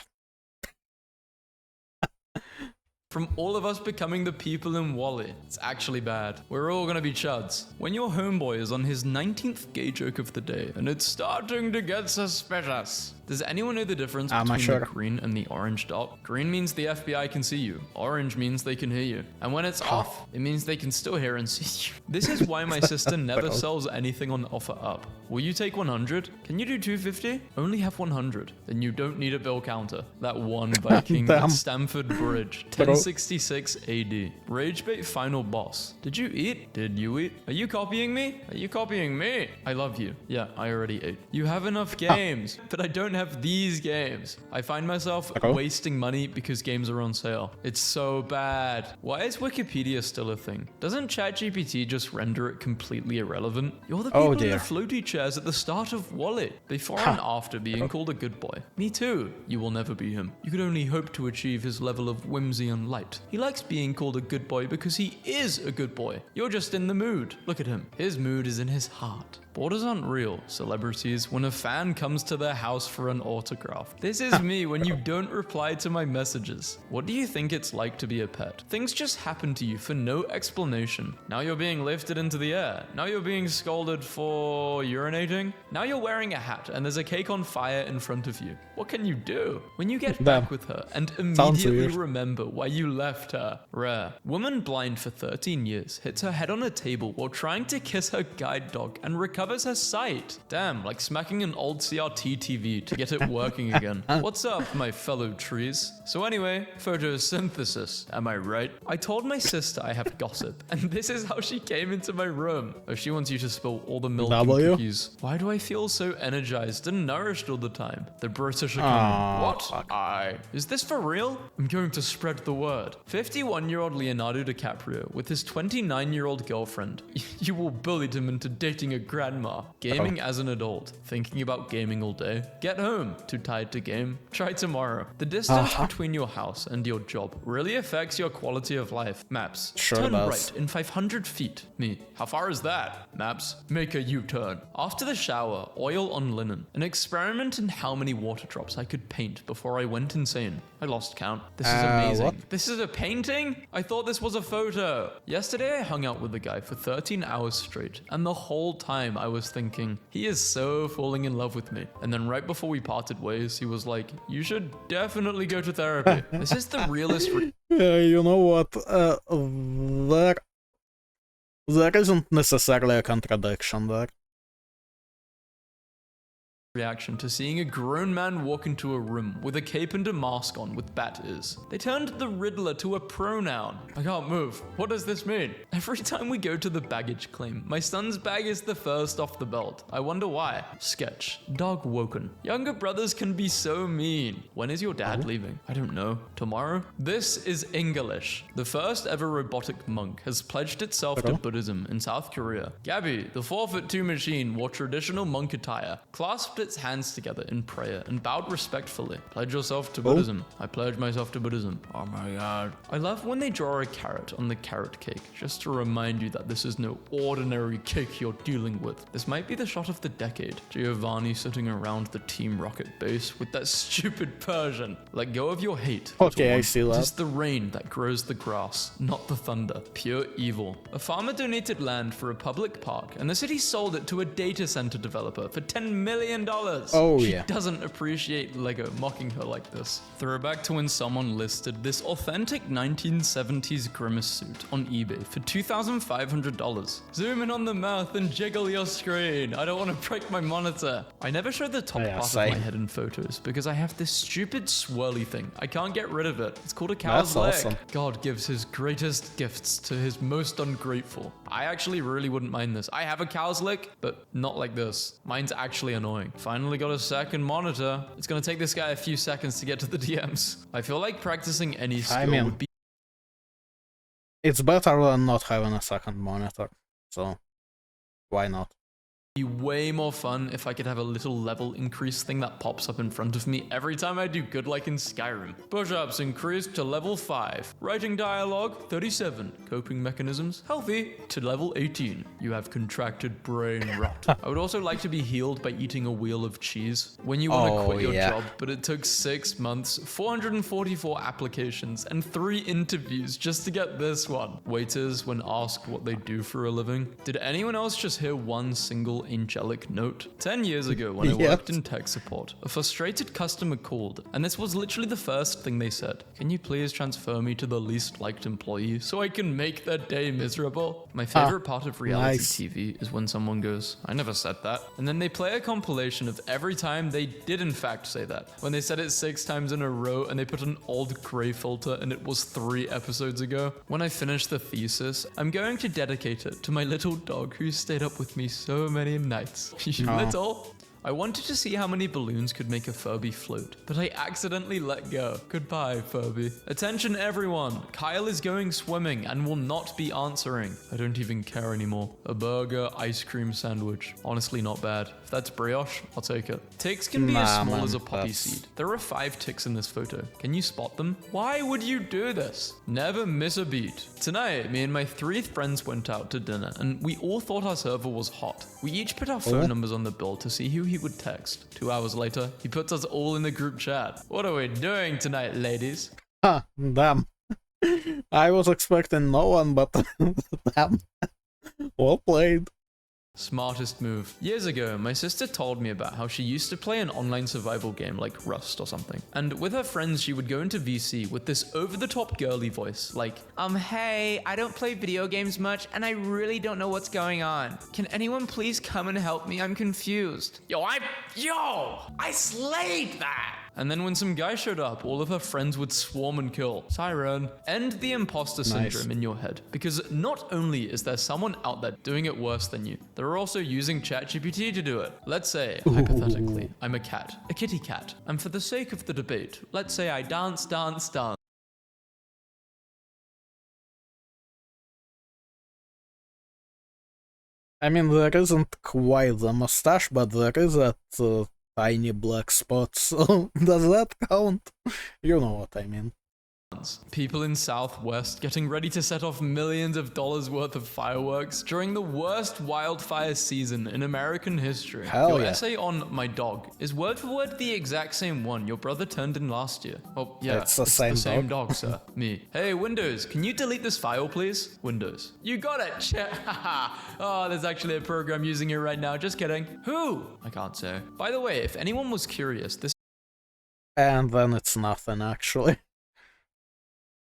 from all of us becoming the people in Wall-E. It's actually bad. We're all gonna be chuds. When your homeboy is on his 19th gay joke of the day, and it's starting to get suspicious. Does anyone know the difference between the green and the orange dot? Green means the FBI can see you. Orange means they can hear you. And when it's off, it means they can still hear and see you. This is why my sister never sells anything on OfferUp. Will you take 100? Can you do 250? Only have 100. Then you don't need a bill counter. That one Viking at Stamford Bridge, 1066 AD. Ragebait final boss. Did you eat? Did you eat? Are you copying me? Are you copying me? I love you. Yeah, I already ate. You have enough games, but I don't have these games. I find myself wasting money because games are on sale. It's so bad. Why is Wikipedia still a thing? Doesn't ChatGPT just render it completely irrelevant? You're the people in the floaty chairs at the start of Wall-E, before and after being called a good boy. Me too. You will never be him. You could only hope to achieve his level of whimsy and light. He likes being called a good boy because he is a good boy. You're just in the mood. Look at him. His mood is in his heart. Borders aren't real, celebrities, when a fan comes to their house for an autograph. This is me when you don't reply to my messages. What do you think it's like to be a pet? Things just happen to you for no explanation. Now you're being lifted into the air. Now you're being scolded for urinating. Now you're wearing a hat and there's a cake on fire in front of you. What can you do? When you get back with her and immediately remember why you left her. Rare. Woman blind for 13 years hits her head on a table while trying to kiss her guide dog and recovers her sight. Damn, like smacking an old CRT TV to get it working again. What's up, my fellow trees? So anyway, photosynthesis, am I right? I told my sister I have gossip, and this is how she came into my room. Oh, she wants you to spill all the milk and cookies. Why do I feel so energized and nourished all the time? The British are coming. What? Is this for real? I'm going to spread the word. 51-year-old Leonardo DiCaprio with his 29-year-old girlfriend. You all bullied him into dating a grandma. Gaming as an adult. Thinking about gaming all day. Get home. Too tired to game. Try tomorrow. The distance between your house and your job really affects your quality of life. Maps. Turn right in 500 feet. Me. How far is that? Maps. Make a U-turn. After the shower, oil on linen. An experiment in how many water drops I could paint before I went insane. I lost count. This is amazing. This is a painting? I thought this was a photo. Yesterday I hung out with the guy for 13 hours straight, and the whole time I was thinking, he is so falling in love with me. And then right before we parted ways, he was like, you should definitely go to therapy. This is the realest... You know what? There isn't necessarily a contradiction there. Reaction to seeing a grown man walk into a room with a cape and a mask on with bat ears. They turned the Riddler to a pronoun. I can't move. What does this mean? Every time we go to the baggage claim, my son's bag is the first off the belt. I wonder why. Sketch. Dog woken. Younger brothers can be so mean. When is your dad leaving? I don't know. Tomorrow? This is English. The first ever robotic monk has pledged itself to Buddhism in South Korea. Gabby, the 4'2" machine, wore traditional monk attire, clasped its hands together in prayer and bowed respectfully. Pledge yourself to Buddhism. I pledge myself to Buddhism. Oh my god. I love when they draw a carrot on the carrot cake, just to remind you that this is no ordinary cake you're dealing with. This might be the shot of the decade. Giovanni sitting around the Team Rocket base with that stupid Persian. Let go of your hate. Okay, I see that. It is the rain that grows the grass, not the thunder. Pure evil. A farmer donated land for a public park, and the city sold it to a data center developer for $10 million. Oh, she doesn't appreciate Lego mocking her like this. Throwback to when someone listed this authentic 1970s Grimace suit on eBay for $2,500. Zoom in on the mouth and jiggle your screen. I don't want to break my monitor. I never show the top part of my head in photos because I have this stupid swirly thing. I can't get rid of it. It's called a cow's leg. Awesome. God gives his greatest gifts to his most ungrateful. I actually really wouldn't mind this. I have a cow's leg, but not like this. Mine's actually annoying. Finally got a second monitor. It's gonna take this guy a few seconds to get to the DMs. I feel like practicing any skill would be... It's better than not having a second monitor, so why not? Be way more fun if I could have a little level increase thing that pops up in front of me every time I do good like in Skyrim. Push-ups increased to level 5. Writing dialogue, 37. Coping mechanisms, healthy, to level 18. You have contracted brain rot. I would also like to be healed by eating a wheel of cheese. When you want to quit your job, but it took 6 months, 444 applications, and 3 interviews just to get this one. Waiters, when asked what they do for a living. Did anyone else just hear one single angelic note? 10 years ago, when I worked in tech support, a frustrated customer called, and this was literally the first thing they said. Can you please transfer me to the least liked employee so I can make their day miserable? My favorite part of reality TV is when someone goes, I never said that. And then they play a compilation of every time they did in fact say that. When they said it 6 times in a row and they put an old gray filter and it was 3 episodes ago. When I finish the thesis, I'm going to dedicate it to my little dog who stayed up with me so many nights. Little. I wanted to see how many balloons could make a Furby float, but I accidentally let go. Goodbye, Furby. Attention everyone, Kyle is going swimming and will not be answering. I don't even care anymore. A burger, ice cream sandwich. Honestly not bad. If that's brioche, I'll take it. Ticks can be as small as a poppy seed. There are 5 ticks in this photo. Can you spot them? Why would you do this? Never miss a beat. Tonight, me and my 3 friends went out to dinner and we all thought our server was hot. We each put our phone numbers on the bill to see who he would text. 2 hours later, he puts us all in the group chat. What are we doing tonight, ladies? Damn. I was expecting no one, but damn. Well played. Smartest move. Years ago, my sister told me about how she used to play an online survival game like Rust or something. And with her friends, she would go into VC with this over-the-top girly voice, like, hey, I don't play video games much, and I really don't know what's going on. Can anyone please come and help me? I'm confused. Yo, I slayed that! And then when some guy showed up, all of her friends would swarm and kill. Siren. End the imposter syndrome in your head. Because not only is there someone out there doing it worse than you, they're also using ChatGPT to do it. Let's say, hypothetically, I'm a cat, a kitty cat. And for the sake of the debate, let's say I dance, dance, dance. I mean, there isn't quite the mustache, but there is that tiny black spot, so does that count? You know what I mean. People in Southwest getting ready to set off millions of dollars worth of fireworks during the worst wildfire season in American history. Your essay on my dog is word for word the exact same one your brother turned in last year. Oh, yeah, it's the same dog, sir. Me. Hey, Windows, can you delete this file, please? Windows. You got it. Oh, there's actually a program using it right now. Just kidding. Who? I can't say. By the way, if anyone was curious, this... And then it's nothing, actually.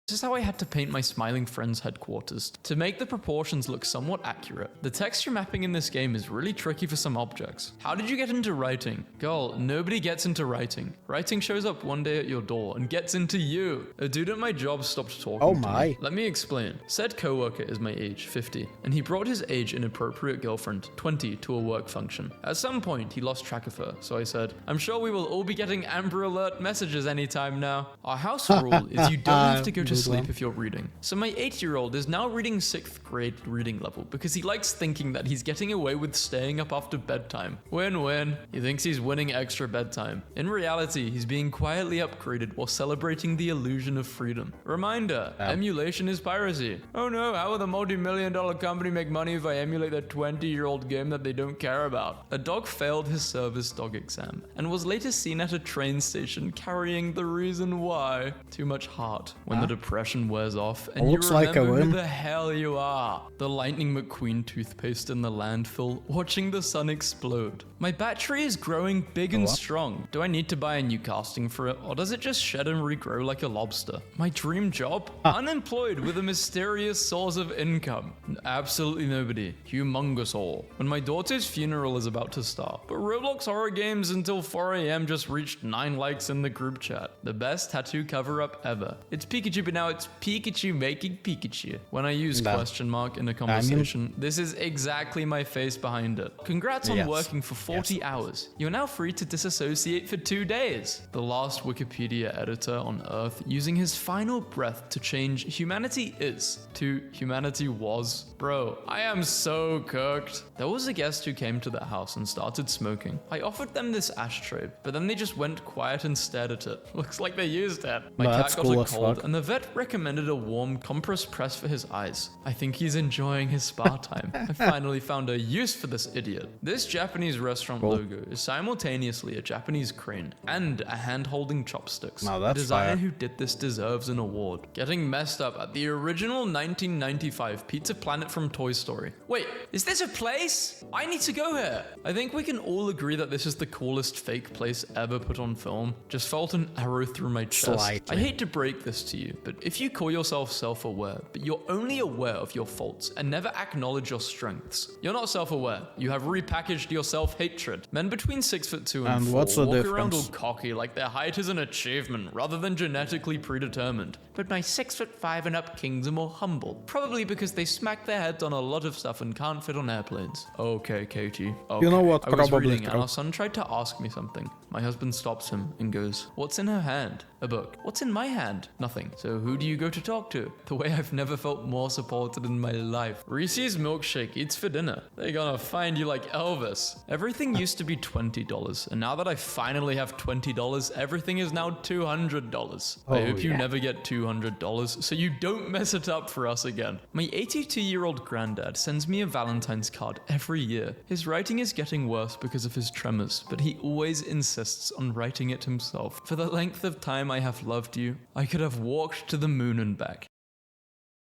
This is how I had to paint my smiling friend's headquarters to make the proportions look somewhat accurate. The texture mapping in this game is really tricky for some objects. How did you get into writing? Girl, nobody gets into writing. Writing shows up one day at your door and gets into you. A dude at my job stopped talking to me. Let me explain. Said coworker is my age, 50, and he brought his age inappropriate girlfriend, 20, to a work function. At some point, he lost track of her, so I said, I'm sure we will all be getting Amber Alert messages anytime now. Our house rule is you don't have to go to sleep if you're reading. So my 8-year-old is now reading 6th grade reading level because he likes thinking that he's getting away with staying up after bedtime. Win-win. He thinks he's winning extra bedtime. In reality, he's being quietly upgraded while celebrating the illusion of freedom. Reminder, emulation is piracy. Oh no, how will the multi-million-dollar company make money if I emulate their 20-year-old game that they don't care about? A dog failed his service dog exam and was later seen at a train station carrying the reason why. Too much heart. When the depression wears off and you remember who the hell you are. The Lightning McQueen toothpaste in the landfill, watching the sun explode. My battery is growing big and strong. Do I need to buy a new casting for it, or does it just shed and regrow like a lobster? My dream job? Unemployed with a mysterious source of income. Absolutely nobody. Humongous all. When my daughter's funeral is about to start, but Roblox horror games until 4 AM just reached 9 likes in the group chat. The best tattoo cover-up ever. It's Pikachu but now it's Pikachu making Pikachu. When I use question mark in a conversation, this is exactly my face behind it. Congrats on working for 40 hours. You're now free to disassociate for 2 days. The last Wikipedia editor on Earth using his final breath to change humanity is to humanity was. Bro, I am so cooked. There was a guest who came to the house and started smoking. I offered them this ashtray, but then they just went quiet and stared at it. Looks like they used it. My cat got a cold and the vet recommended a warm compress press for his eyes. I think he's enjoying his spa time. I finally found a use for this idiot. This Japanese restaurant logo is simultaneously a Japanese crane and a hand-holding chopsticks. The designer who did this deserves an award. Getting messed up at the original 1995 Pizza Planet from Toy Story. Wait, is this a place? I need to go here. I think we can all agree that this is the coolest fake place ever put on film. Just felt an arrow through my chest. I hate to break this to you, but if you call yourself self-aware, but you're only aware of your faults and never acknowledge your strengths, you're not self-aware. You have repackaged your self-hatred. Men between 6'2" and 4 walk around all cocky like their height is an achievement rather than genetically predetermined. But my 6'5" and up kings are more humble, probably because they smack their heads on a lot of stuff and can't fit on airplanes. Okay, Katie. Okay. You know what? I was reading and our son tried to ask me something. My husband stops him and goes, "What's in her hand?" "A book." "What's in my hand?" "Nothing." "So who do you go to talk to?" The way I've never felt more supported in my life. Reese's milkshake eats for dinner. They're gonna find you like Elvis. Everything used to be $20, and now that I finally have $20, everything is now $200. I hope you never get $200, so you don't mess it up for us again. My 82-year-old granddad sends me a Valentine's card every year. His writing is getting worse because of his tremors, but he always insists on writing it himself. For the length of time I have loved you, I could have walked to the moon and back.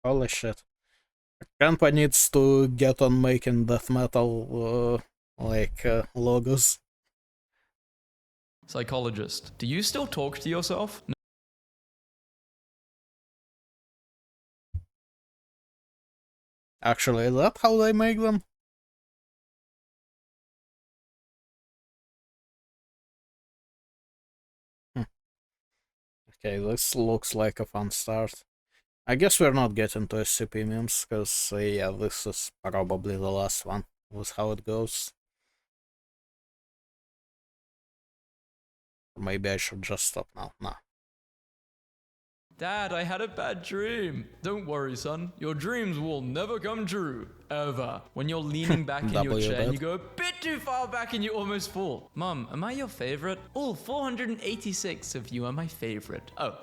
Holy shit. Grandpa needs to get on making death metal, logos. Psychologist. Do you still talk to yourself? No. Actually, is that how they make them? Okay, this looks like a fun start. I guess we're not getting to SCP memes, because, yeah, this is probably the last one, with how it goes. Maybe I should just stop now. Nah. Dad, I had a bad dream. Don't worry, son. Your dreams will never come true. Ever. When you're leaning back in your chair and you go a bit too far back and you almost fall. Mom, am I your favorite? All 486 of you are my favorite. Oh,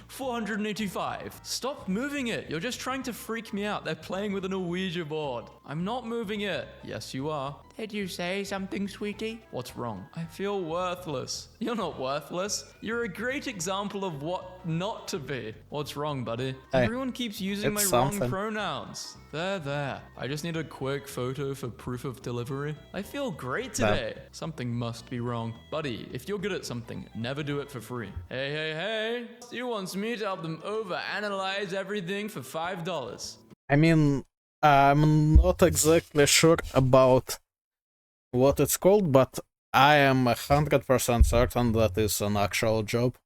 485. Stop moving it. You're just trying to freak me out. They're playing with an Ouija board. I'm not moving it. Yes, you are. Did you say something, sweetie? What's wrong? I feel worthless. You're not worthless. You're a great example of what not to be. What's wrong, buddy? Hey, everyone keeps using my wrong pronouns. There. I just need a quick photo for proof of delivery. I feel great today. Something must be wrong. Buddy, if you're good at something, never do it for free. Hey. He wants me to help them overanalyze everything for $5. I mean, I'm not exactly sure about what it's called, but I am 100% certain that is an actual job.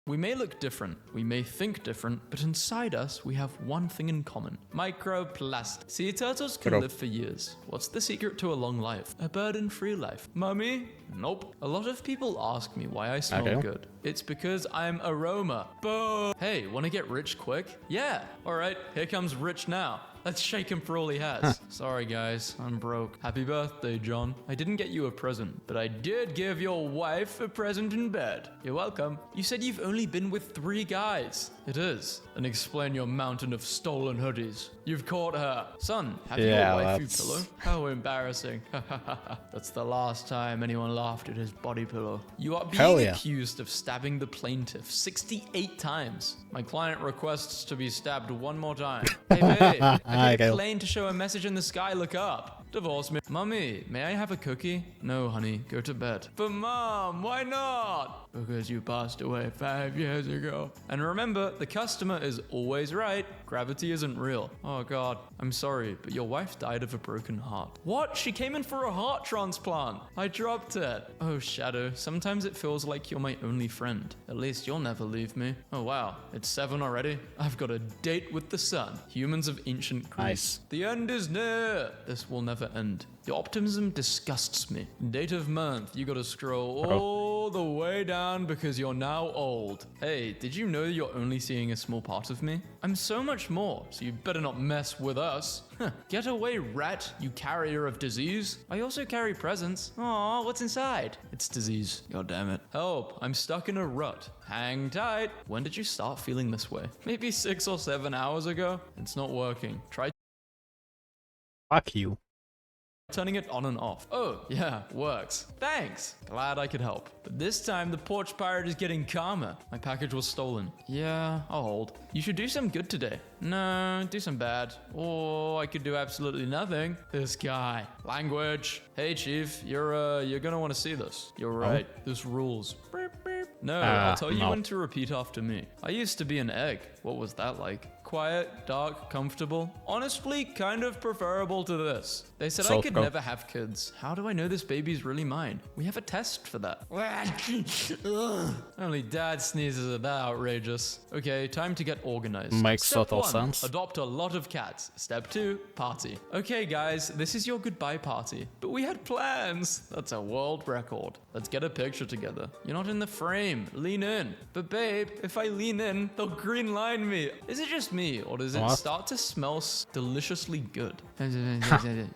We may look different, we may think different, but inside us we have one thing in common. Microplastic. Sea turtles can live for years. What's the secret to a long life? A burden-free life. Mummy? Nope. A lot of people ask me why I smell good. It's because I'm aroma. Boom! Hey, wanna get rich quick? Yeah! Alright, here comes Rich now. Let's shake him for all he has. Sorry guys, I'm broke. Happy birthday, John. I didn't get you a present, but I did give your wife a present in bed. You're welcome. You said you've only been with 3 guys. It is. Then explain your mountain of stolen hoodies. You've caught her. Son, have you a waifu pillow? How embarrassing. That's the last time anyone laughed at his body pillow. You are being accused of stabbing the plaintiff 68 times. My client requests to be stabbed one more time. Hey, babe. I get a plane to show a message in the sky, look up. Divorce me. Mummy, may I have a cookie? No, honey, go to bed. But Mom, why not? Because you passed away 5 years ago. And remember, the customer is always right. Gravity isn't real. Oh God, I'm sorry, but your wife died of a broken heart. What? She came in for a heart transplant. I dropped it. Oh, Shadow, sometimes it feels like you're my only friend. At least you'll never leave me. Oh wow, it's 7 already? I've got a date with the sun. Humans of ancient Greece. Nice. The end is near. This will never end. Your optimism disgusts me. Date of month, you gotta scroll all the way down because you're now old. Hey, did you know you're only seeing a small part of me? I'm so much more, so you better not mess with us. Get away, rat, you carrier of disease. I also carry presents. Aw, what's inside? It's disease. God damn it. Help, I'm stuck in a rut. Hang tight. When did you start feeling this way? Maybe 6 or 7 hours ago? It's not working. Try Fuck you. turning it on and off. Oh, yeah, works. Thanks. Glad I could help. But this time, the porch pirate is getting calmer. My package was stolen. Yeah, I'll hold. You should do some good today. No, do some bad. Or I could do absolutely nothing. This guy. Language. Hey, Chief, you're gonna want to see this. You're right. This rules. No, I'll tell you when to repeat after me. I used to be an egg. What was that like? Quiet, dark, comfortable. Honestly, kind of preferable to this. They said I could never have kids. How do I know this baby's really mine? We have a test for that. Only dad sneezes at that outrageous. Okay, time to get organized. Makes total Step 1, sense. adopt a lot of cats. Step 2, party. Okay, guys, this is your goodbye party. But we had plans. That's a world record. Let's get a picture together. You're not in the frame. Lean in. But babe, if I lean in, they'll green line me. Is it just me, or does it start to smell deliciously good?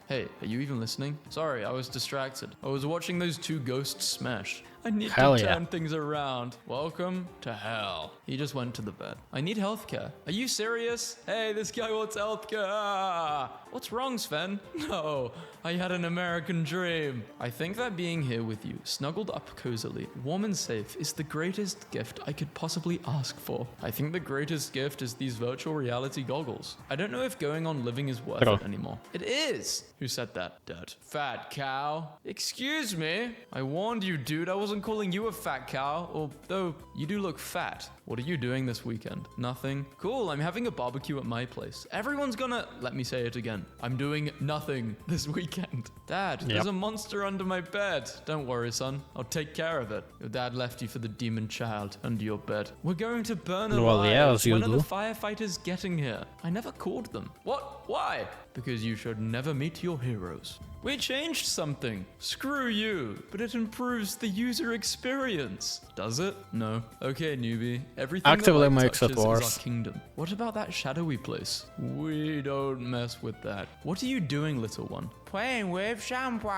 Hey, are you even listening? Sorry, I was distracted. I was watching those two ghosts smash. I need to turn things around. Welcome to hell. He just went to the bed. I need healthcare. Are you serious? Hey, this guy wants healthcare. What's wrong, Sven? No, I had an American dream. I think that being here with you, snuggled up cozily, warm and safe, is the greatest gift I could possibly ask for. I think the greatest gift is these virtual reality goggles. I don't know if going on living is worth it anymore. It is. Who said that? Dad. Fat cow. Excuse me. I warned you, dude. I wasn't calling you a fat cow, although you do look fat. What are you doing this weekend? Nothing. Cool, I'm having a barbecue at my place. Everyone's gonna... Let me say it again. I'm doing nothing this weekend. Dad, there's a monster under my bed. Don't worry, son. I'll take care of it. Your dad left you for the demon child under your bed. We're going to burn alive. Well, yeah, as you do. When are the firefighters getting here? I never called them. What? Why? Because you should never meet your heroes. We changed something. Screw you. But it improves the user experience. Does it? No. Okay, newbie. Everything actively that makes it touches worse. is our kingdom. What about that shadowy place? We don't mess with that. What are you doing, little one? Playing with shampoo.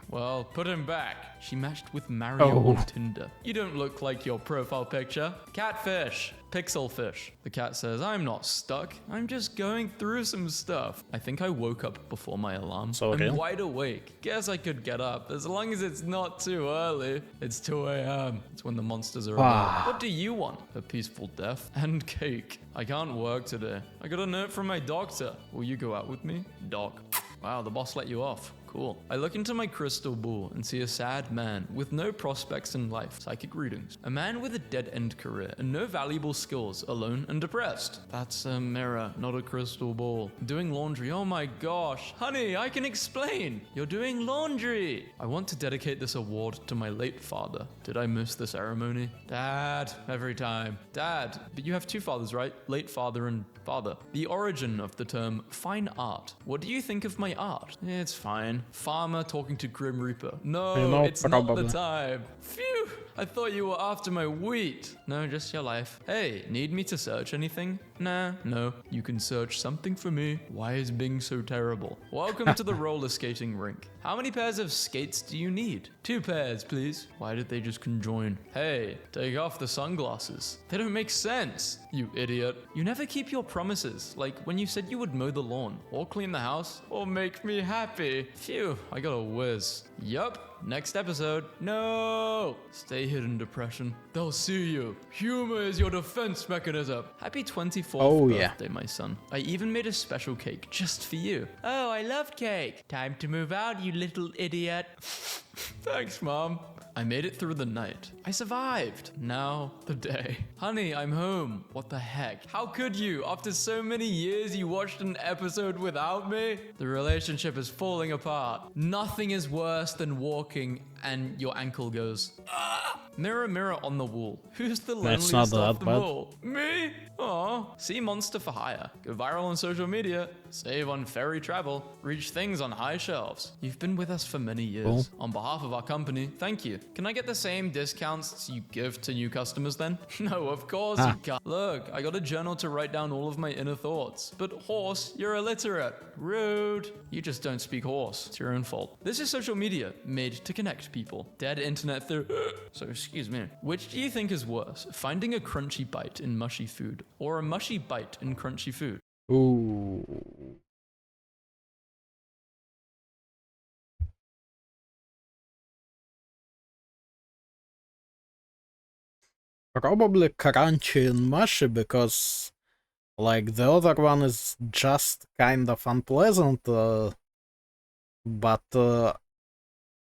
Well, put him back. She matched with Mario on Tinder. You don't look like your profile picture. Catfish. Pixel fish. The cat says, I'm not stuck. I'm just going through some stuff. I think I woke up before my alarm. I'm wide awake. Guess I could get up as long as it's not too early. It's 2 a.m. It's when the monsters are around. What do you want? A peaceful death and cake. I can't work today. I got a note from my doctor. Will you go out with me? Doc. Wow, the boss let you off. Cool. I look into my crystal ball and see a sad man with no prospects in life. Psychic readings. A man with a dead-end career and no valuable skills, alone and depressed. That's a mirror, not a crystal ball. Doing laundry. Oh my gosh. Honey, I can explain. You're doing laundry. I want to dedicate this award to my late father. Did I miss the ceremony? Dad. Every time. Dad. But you have 2 fathers, right? Late father and father. The origin of the term fine art. What do you think of my art? It's fine. Farmer talking to Grim Reaper. No, it's not the time. Phew! I thought you were after my wheat. No, just your life. Hey, need me to search anything? Nah, no. You can search something for me. Why is Bing so terrible? Welcome to the roller skating rink. How many pairs of skates do you need? 2 pairs, please. Why did they just conjoin? Hey, take off the sunglasses. They don't make sense, you idiot. You never keep your promises, like when you said you would mow the lawn, or clean the house, or make me happy. Phew, I got a whiz. Yup, next episode. No! Stay hidden, depression. They'll see you. Humor is your defense mechanism. Happy 24th birthday, my son. I even made a special cake just for you. Oh, I love cake. Time to move out, you little idiot. Thanks, Mom. I made it through the night. I survived. Now, the day. Honey, I'm home. What the heck? How could you? After so many years, you watched an episode without me? The relationship is falling apart. Nothing is worse than walking and your ankle goes, ah! Mirror, mirror on the wall. Who's the loneliest of them all? Me? Aw. See Monster for Hire. Go viral on social media. Save on ferry travel. Reach things on high shelves. You've been with us for many years. Cool. On behalf of our company, thank you. Can I get the same discounts you give to new customers then? No, of course you can't. Look, I got a journal to write down all of my inner thoughts. But horse, you're illiterate. Rude. You just don't speak horse. It's your own fault. This is social media, made to connect people. Dead internet through... So excuse me. Which do you think is worse? Finding a crunchy bite in mushy food, or a mushy bite in crunchy food? Ooh. Probably crunchy and mushy, because like the other one is just kind of unpleasant, but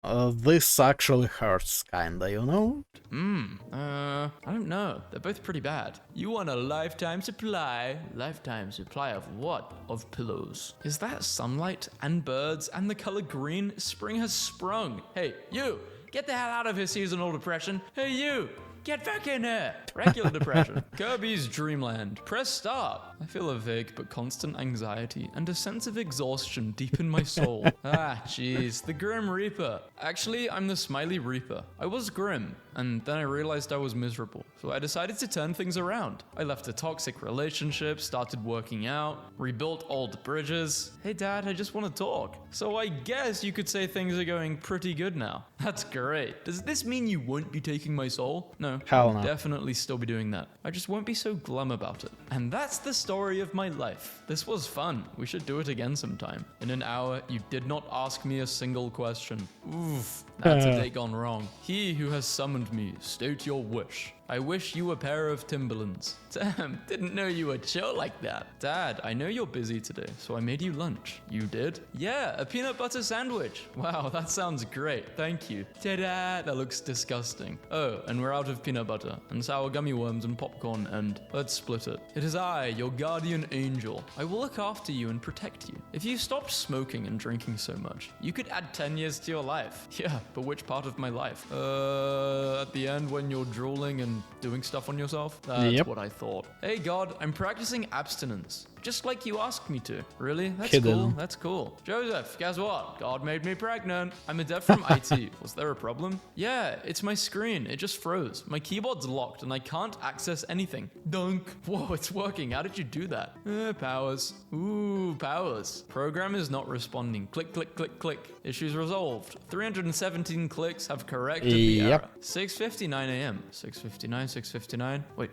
this actually hurts kinda, you know? I don't know. They're both pretty bad. You want a lifetime supply? Lifetime supply of what? Of pillows. Is that sunlight and birds and the color green? Spring has sprung. Hey, you! Get the hell out of here, seasonal depression. Hey, you! Get back in here! Regular depression. Kirby's Dreamland. Press start. I feel a vague but constant anxiety and a sense of exhaustion deep in my soul. Jeez. The Grim Reaper. Actually, I'm the Smiley Reaper. I was grim, and then I realized I was miserable. So I decided to turn things around. I left a toxic relationship, started working out, rebuilt old bridges. Hey Dad, I just want to talk. So I guess you could say things are going pretty good now. That's great. Does this mean you won't be taking my soul? No. Hell no. Definitely still be doing that. I just won't be so glum about it. And that's the story of my life. This was fun. We should do it again sometime. In an hour, you did not ask me a single question. Oof. That's a day gone wrong. He who has summoned me, state your wish. I wish you a pair of Timberlands. Damn, didn't know you were chill like that. Dad, I know you're busy today, so I made you lunch. You did? Yeah, a peanut butter sandwich. Wow, that sounds great. Thank you. Ta-da! That looks disgusting. Oh, and we're out of peanut butter, and sour gummy worms and popcorn, and let's split it. It is I, your guardian angel. I will look after you and protect you. If you stopped smoking and drinking so much, you could add 10 years to your life. Yeah, but which part of my life? At the end when you're drooling and doing stuff on yourself? That's what I thought. Hey God, I'm practicing abstinence. Just like you asked me to. Really? That's cool. That's cool. Joseph, guess what? God made me pregnant. I'm a dev from IT. Was there a problem? Yeah, it's my screen. It just froze. My keyboard's locked and I can't access anything. Dunk. Whoa, it's working. How did you do that? Powers. Ooh, powers. Program is not responding. Click, click, click, click. Issues resolved. 317 clicks have corrected the error. 6:59 a.m. 6:59, 6:59. Wait.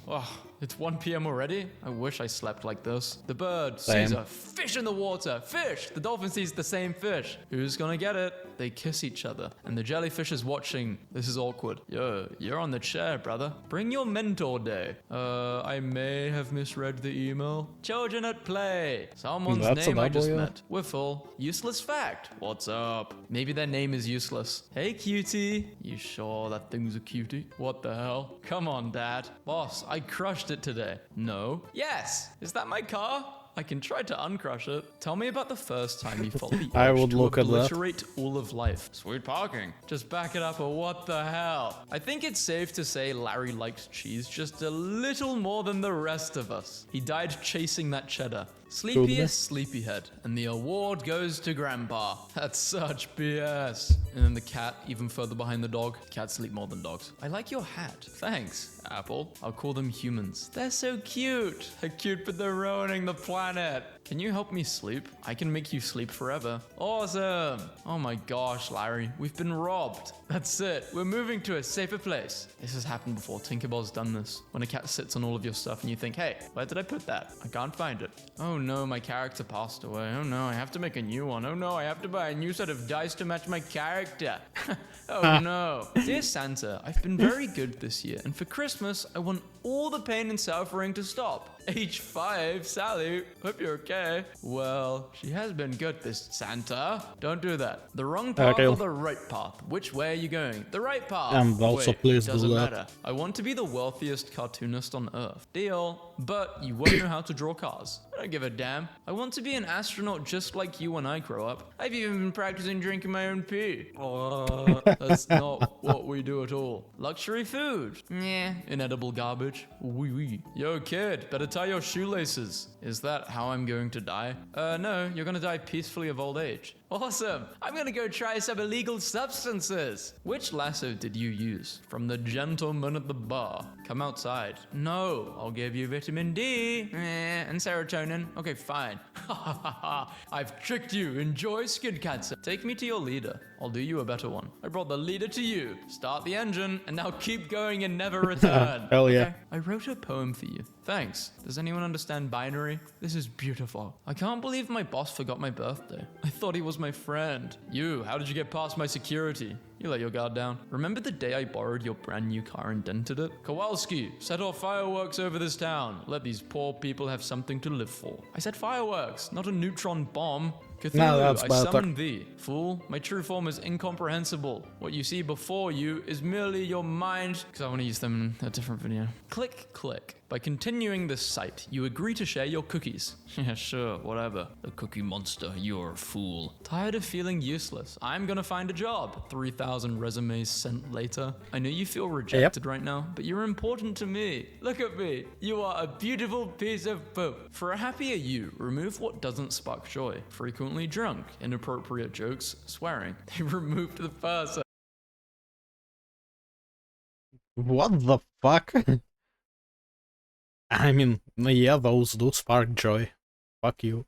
Oh, it's 1 p.m. already? I wish I slept like this. The bird sees a fish in the water. Fish! The dolphin sees the same fish. Who's gonna get it? They kiss each other. And the jellyfish is watching. This is awkward. Yo, you're on the chair, brother. Bring your mentor day. I may have misread the email. Children at play. Someone's name I just met. We're full. Useless fact. What's up? Maybe their name is useless. Hey, cutie. You sure that thing's a cutie? What the hell? Come on, Dad. Boss, I crushed it today. No. Yes. Is that my car? I can try to uncrush it. Tell me about the first time you felt the urge to obliterate all of life. Sweet parking. Just back it up or what the hell? I think it's safe to say Larry likes cheese just a little more than the rest of us. He died chasing that cheddar. Sleepiest sleepyhead, and the award goes to Grandpa. That's such BS. And then the cat, even further behind the dog. Cats sleep more than dogs. I like your hat. Thanks. Apple. I'll call them humans. They're so cute. They're cute, but they're ruining the planet. Can you help me sleep? I can make you sleep forever. Awesome. Oh my gosh, Larry. We've been robbed. That's it. We're moving to a safer place. This has happened before. Tinkerbell's done this. When a cat sits on all of your stuff and you think, hey, where did I put that? I can't find it. Oh no, my character passed away. Oh no, I have to make a new one. Oh no, I have to buy a new set of dice to match my character. Oh no. Dear Santa, I've been very good this year, and for Christmas, I want all the pain and suffering to stop. Age 5, Sally. Hope you're okay. Well, she has been good, this Santa. Don't do that. The wrong path or the right path? Which way are you going? The right path. And also, please doesn't do that. matter. I want to be the wealthiest cartoonist on Earth. Deal. But you won't know how to draw cars. I don't give a damn. I want to be an astronaut just like you when I grow up. I've even been practicing drinking my own pee. That's not what we do at all. Luxury food. Nah. Inedible garbage. Wee wee. Yo, kid, better tie your shoelaces. Is that how I'm going to die? No, you're gonna die peacefully of old age. Awesome. I'm gonna go try some illegal substances. Which lasso did you use? From the gentleman at the bar. Come outside. No, I'll give you vitamin D and serotonin. Okay, fine. I've tricked you. Enjoy skin cancer. Take me to your leader. I'll do you a better one. I brought the leader to you. Start the engine and now keep going and never return. Hell yeah. Okay? I wrote a poem for you. Thanks. Does anyone understand binary? This is beautiful. I can't believe my boss forgot my birthday. I thought he was my friend. You, how did you get past my security? You let your guard down. Remember the day I borrowed your brand new car and dented it? Kowalski, set off fireworks over this town. Let these poor people have something to live for. I said fireworks, not a neutron bomb. Cthulhu, No, that's I better. summon thee. Fool, my true form is incomprehensible. What you see before you is merely your mind. Because I want to use them in a different video. Click, click. By continuing this site, you agree to share your cookies. Yeah, sure, whatever. The cookie monster, you're a fool. Tired of feeling useless? I'm gonna find a job. 3,000 resumes sent later. I know you feel rejected right now, but you're important to me. Look at me. You are a beautiful piece of poop. For a happier you, remove what doesn't spark joy. Frequently drunk, inappropriate jokes, swearing. They removed the person. What the fuck? I mean, yeah, those do spark joy. Fuck you.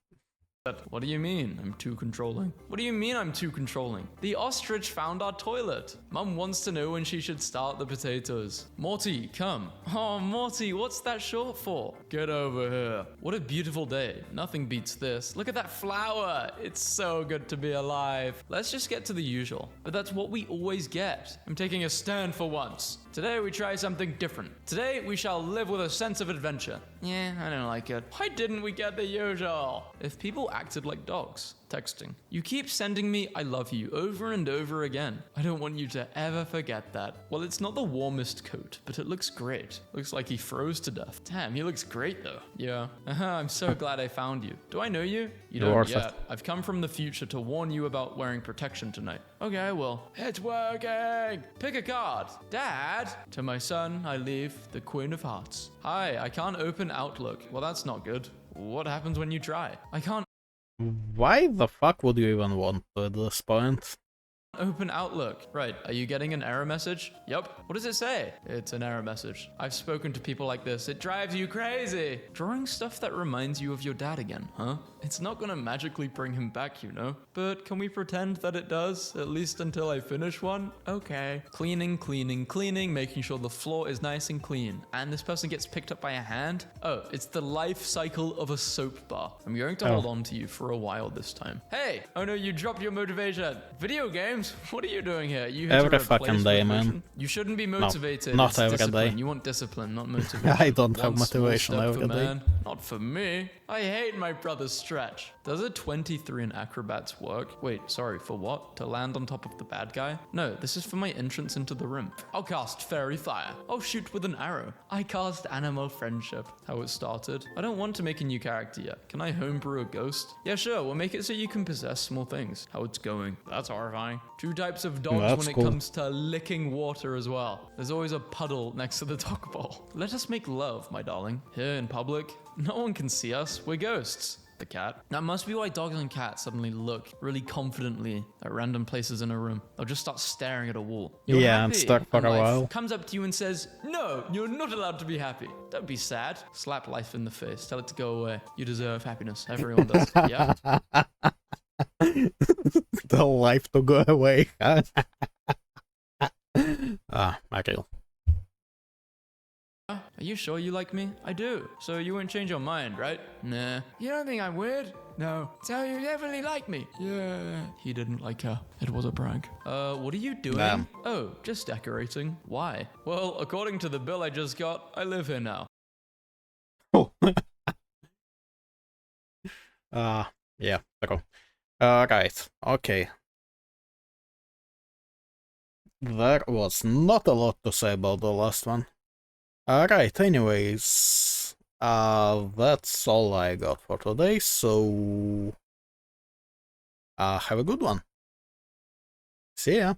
What do you mean? I'm too controlling. What do you mean I'm too controlling? The ostrich found our toilet. Mum wants to know when she should start the potatoes. Morty, come. Oh, Morty, what's that short for? Get over here. What a beautiful day. Nothing beats this. Look at that flower. It's so good to be alive. Let's just get to the usual. But that's what we always get. I'm taking a stand for once. Today we try something different. Today we shall live with a sense of adventure. Yeah, I don't like it. Why didn't we get the usual? If people acted like dogs. Texting. You keep sending me I love you over and over again. I don't want you to ever forget that. Well, it's not the warmest coat, but it looks great. Looks like he froze to death. Damn, he looks great though. Yeah. I'm so glad I found you. Do I know you? You don't yet. I've come from the future to warn you about wearing protection tonight. Okay, I will. It's working! Pick a card. Dad! To my son, I leave the Queen of Hearts. Hi, I can't open Outlook. Well, that's not good. What happens when you try? I can't Why the fuck would you even want to at this point? open Outlook. Right, are you getting an error message? Yep. What does it say? It's an error message. I've spoken to people like this. It drives you crazy. Drawing stuff that reminds you of your dad again, huh? It's not gonna magically bring him back, you know? But can we pretend that it does? At least until I finish one? Okay. Cleaning, cleaning, cleaning, making sure the floor is nice and clean. And this person gets picked up by a hand? Oh, it's the life cycle of a soap bar. I'm going to hold on to you for a while this time. Hey! Oh no, you dropped your motivation. Video games? What are you doing here? You had Every to fucking day, man. You shouldn't be motivated. No, not It's every discipline. day. You want discipline, not motivation. I don't have One small motivation step every for day. man, not for me. I hate my brother's stretch. Does a 23 in acrobats work? Wait, sorry, for what? To land on top of the bad guy? No, this is for my entrance into the room. I'll cast fairy fire. I'll shoot with an arrow. I cast animal friendship. How it started. I don't want to make a new character yet. Can I homebrew a ghost? Yeah, sure, we'll make it so you can possess small things. How it's going. That's horrifying. 2 types of dogs That's when it cool. comes to licking water as well. There's always a puddle next to the dog bowl. Let us make love, my darling. Here in public, no one can see us. We're ghosts. the cat. That must be why dogs and cats suddenly look really confidently at random places in a room. They'll just start staring at a wall. You're Yeah, happy, and stuck for and a life while. comes up to you and says, "No, you're not allowed to be happy. Don't be sad." Slap life in the face. Tell it to go away. You deserve happiness. Everyone does. Yeah. The life to go away. Michael. Are you sure you like me? I do. So you won't change your mind, right? Nah. You don't think I'm weird? No. So you definitely like me? Yeah. He didn't like her. It was a prank. What are you doing? Damn. Oh, just decorating. Why? Well, according to the bill I just got, I live here now. Oh. Yeah, cool. Right, okay. There was not a lot to say about the last one. Alright, anyways, that's all I got for today, so have a good one. See ya.